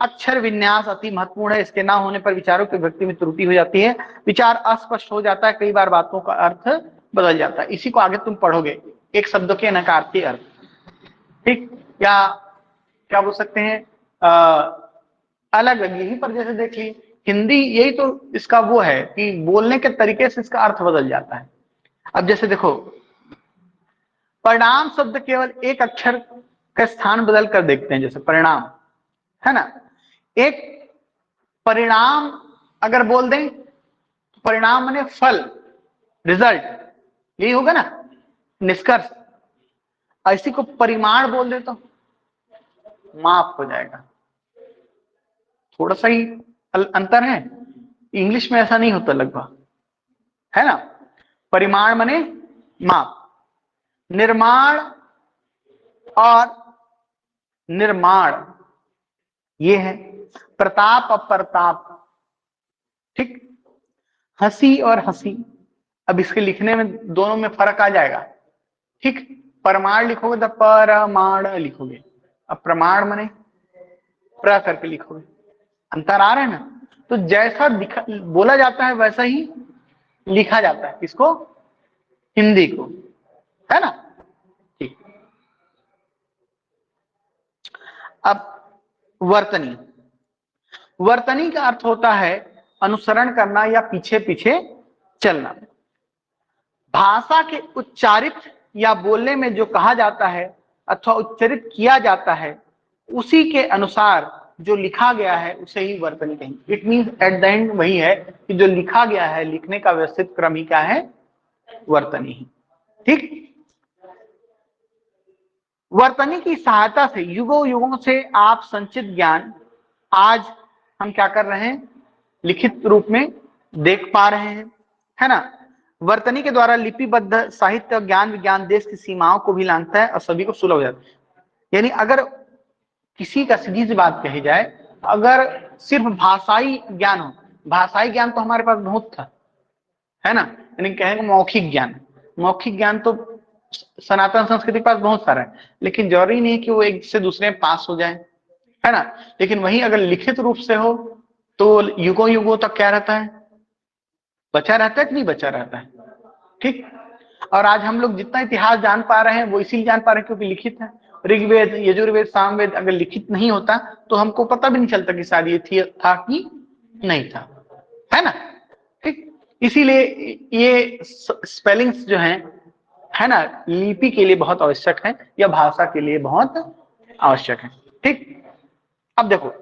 अक्षर विन्यास अति महत्वपूर्ण है। इसके ना होने पर विचारों की व्यक्ति में त्रुटि हो जाती है, विचार अस्पष्ट हो जाता है, कई बार बातों का अर्थ बदल जाता है। इसी को आगे तुम पढ़ोगे, एक शब्द के नकारात्मक अर्थ। ठीक, या क्या बोल सकते हैं, अलग अलग, यहीं पर जैसे देख ली, हिंदी यही तो इसका वो है कि बोलने के तरीके से इसका अर्थ बदल जाता है। अब जैसे देखो, परिणाम शब्द केवल एक अक्षर का स्थान बदल कर देखते हैं, जैसे परिणाम, है ना। एक परिणाम अगर बोल दें तो परिणाम माने फल, रिजल्ट, यही होगा ना, निष्कर्ष। ऐसी को परिमाण बोल दे तो माप हो जाएगा। थोड़ा सा ही अंतर है, इंग्लिश में ऐसा नहीं होता लगभग, है ना। परिमाण माने माप, निर्माण और निर्माण ये है, प्रताप और प्रताप, ठीक। हंसी और हंसी, अब इसके लिखने में दोनों में फर्क आ जाएगा, ठीक। परमाण लिखोगे तो परमाण लिखोगे, अब प्रमाण मने प्र करके लिखोगे, अंतर आ रहा है ना। तो जैसा बोला जाता है वैसा ही लिखा जाता है, किसको, हिंदी को, है ना, ठीक। अब वर्तनी, वर्तनी का अर्थ होता है अनुसरण करना या पीछे पीछे चलना। भाषा के उच्चारित या बोलने में जो कहा जाता है अथवा उच्चारित किया जाता है उसी के अनुसार जो लिखा गया है उसे ही वर्तनी कहेंगे। It means at the end वही है कि जो लिखा गया है, लिखने का व्यवस्थित क्रम ही क्या है, वर्तनी ही, ठीक। वर्तनी की सहायता से युगों युगों से आप संचित ज्ञान आज हम क्या कर रहे हैं, लिखित रूप में देख पा रहे हैं, है ना। वर्तनी के द्वारा लिपिबद्ध साहित्य ज्ञान विज्ञान देश की सीमाओं को भी लांघता है और सभी को सुलभ हो जाता है। यानी अगर किसी का सीधी सी बात कही जाए, अगर सिर्फ भाषाई ज्ञान हो, भाषाई ज्ञान तो हमारे पास बहुत था, है ना, यानी कहेंगे मौखिक ज्ञान, मौखिक ज्ञान तो सनातन संस्कृति के पास बहुत सारा है, लेकिन जरूरी नहीं कि वो एक से दूसरे में पास हो जाए, है ना। लेकिन वही अगर लिखित रूप से हो तो युगों युगों तक क्या रहता है, बचा रहता है कि नहीं बचा रहता है, ठीक। और आज हम लोग जितना इतिहास जान पा रहे हैं वो इसीलिए जान पा रहे हैं क्योंकि लिखित है। ऋग्वेद, यजुर्वेद, सामवेद अगर लिखित नहीं होता तो हमको पता भी नहीं चलता कि शायद ये था कि नहीं था, है ना, ठीक। इसीलिए ये स्पेलिंग्स जो हैं, है ना, लिपि के लिए बहुत आवश्यक है या भाषा के लिए बहुत आवश्यक है, ठीक। अब देखो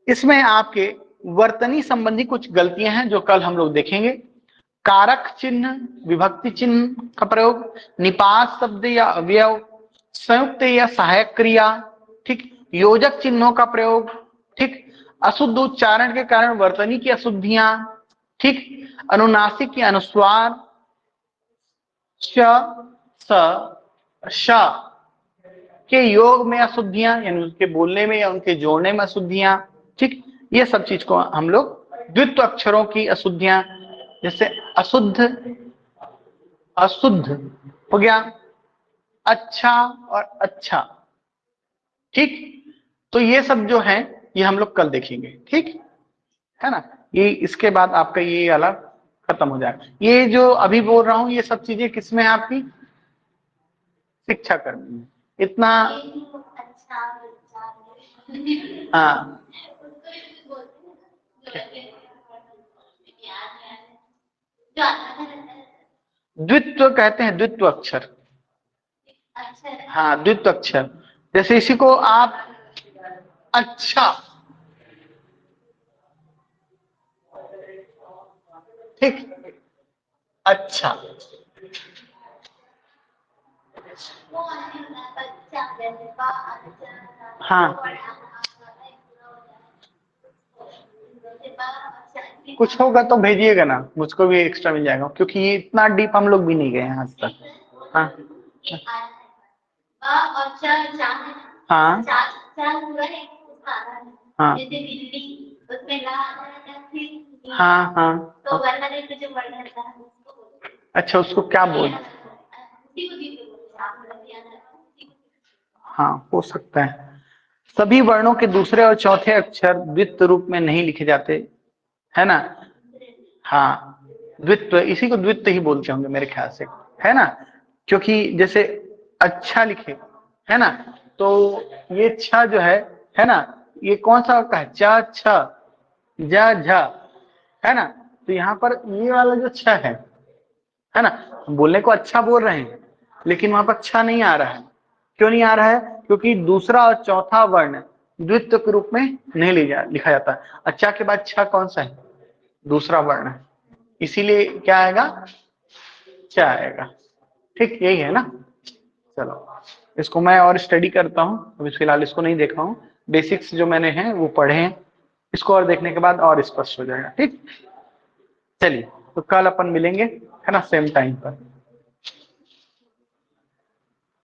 इसमें आपके वर्तनी संबंधी कुछ गलतियां हैं जो कल हम लोग देखेंगे। कारक चिन्ह, विभक्ति चिन्ह का प्रयोग, निपात शब्द या अवयव, संयुक्त या सहायक क्रिया, ठीक, योजक चिन्हों का प्रयोग, ठीक, अशुद्ध उच्चारण के कारण वर्तनी की अशुद्धियां, ठीक, अनुनासिक या अनुस्वार, श, स, श के योग में अशुद्धियां यानी उनके बोलने में या उनके जोड़ने में अशुद्धियां, ठीक। ये सब चीज को हम लोग द्वित्व अक्षरों की अशुद्धियां, जैसे अशुद्ध, अशुद्ध हो गया, अच्छा और अच्छा, ठीक। तो ये सब जो है ये हम लोग कल देखेंगे, ठीक है ना। ये इसके बाद आपका ये वाला खत्म हो जाएगा। ये जो अभी बोल रहा हूं ये सब चीजें किसमें है, आपकी शिक्षा कर्मी में, इतना, हाँ, द्वित्व कहते हैं, द्वित्व अक्षर, हाँ द्वित्व अक्षर। जैसे इसी को आप अच्छा, ठीक, अच्छा, हाँ, कुछ होगा तो भेजिएगा ना, मुझको भी एक्स्ट्रा मिल जाएगा क्योंकि ये इतना डीप हम लोग भी नहीं गए हैं आज तक। हाँ हाँ हाँ हाँ हाँ, अच्छा उसको क्या बोल, हाँ हो सकता है। सभी वर्णों के दूसरे और चौथे अक्षर द्वित्व रूप में नहीं लिखे जाते, है ना, हाँ द्वित्व, इसी को द्वित्व ही बोलते होंगे मेरे ख्याल से, है ना। क्योंकि जैसे अच्छा लिखे, है ना, तो ये छ जो है ना, ये कौन सा का है, च छ ज झ, है ना। तो यहाँ पर ये वाला जो छ है ना, हम बोलने को अच्छा बोल रहे हैं लेकिन वहां पर अच्छा नहीं आ रहा है। क्यों नहीं आ रहा है, क्योंकि दूसरा और चौथा वर्ण द्वित्व के रूप में नहीं लिखा जाता। अच्छा के बाद छ कौन सा है, दूसरा वर्ण है, इसीलिए क्या आएगा, च आएगा, ठीक, यही है ना। चलो इसको मैं और स्टडी करता हूँ, अभी फिलहाल इसको नहीं देख रहा हूँ, बेसिक्स जो मैंने हैं वो पढ़े हैं, इसको और देखने के बाद और स्पष्ट हो जाएगा, ठीक। चलिए तो कल अपन मिलेंगे, है ना, सेम टाइम पर।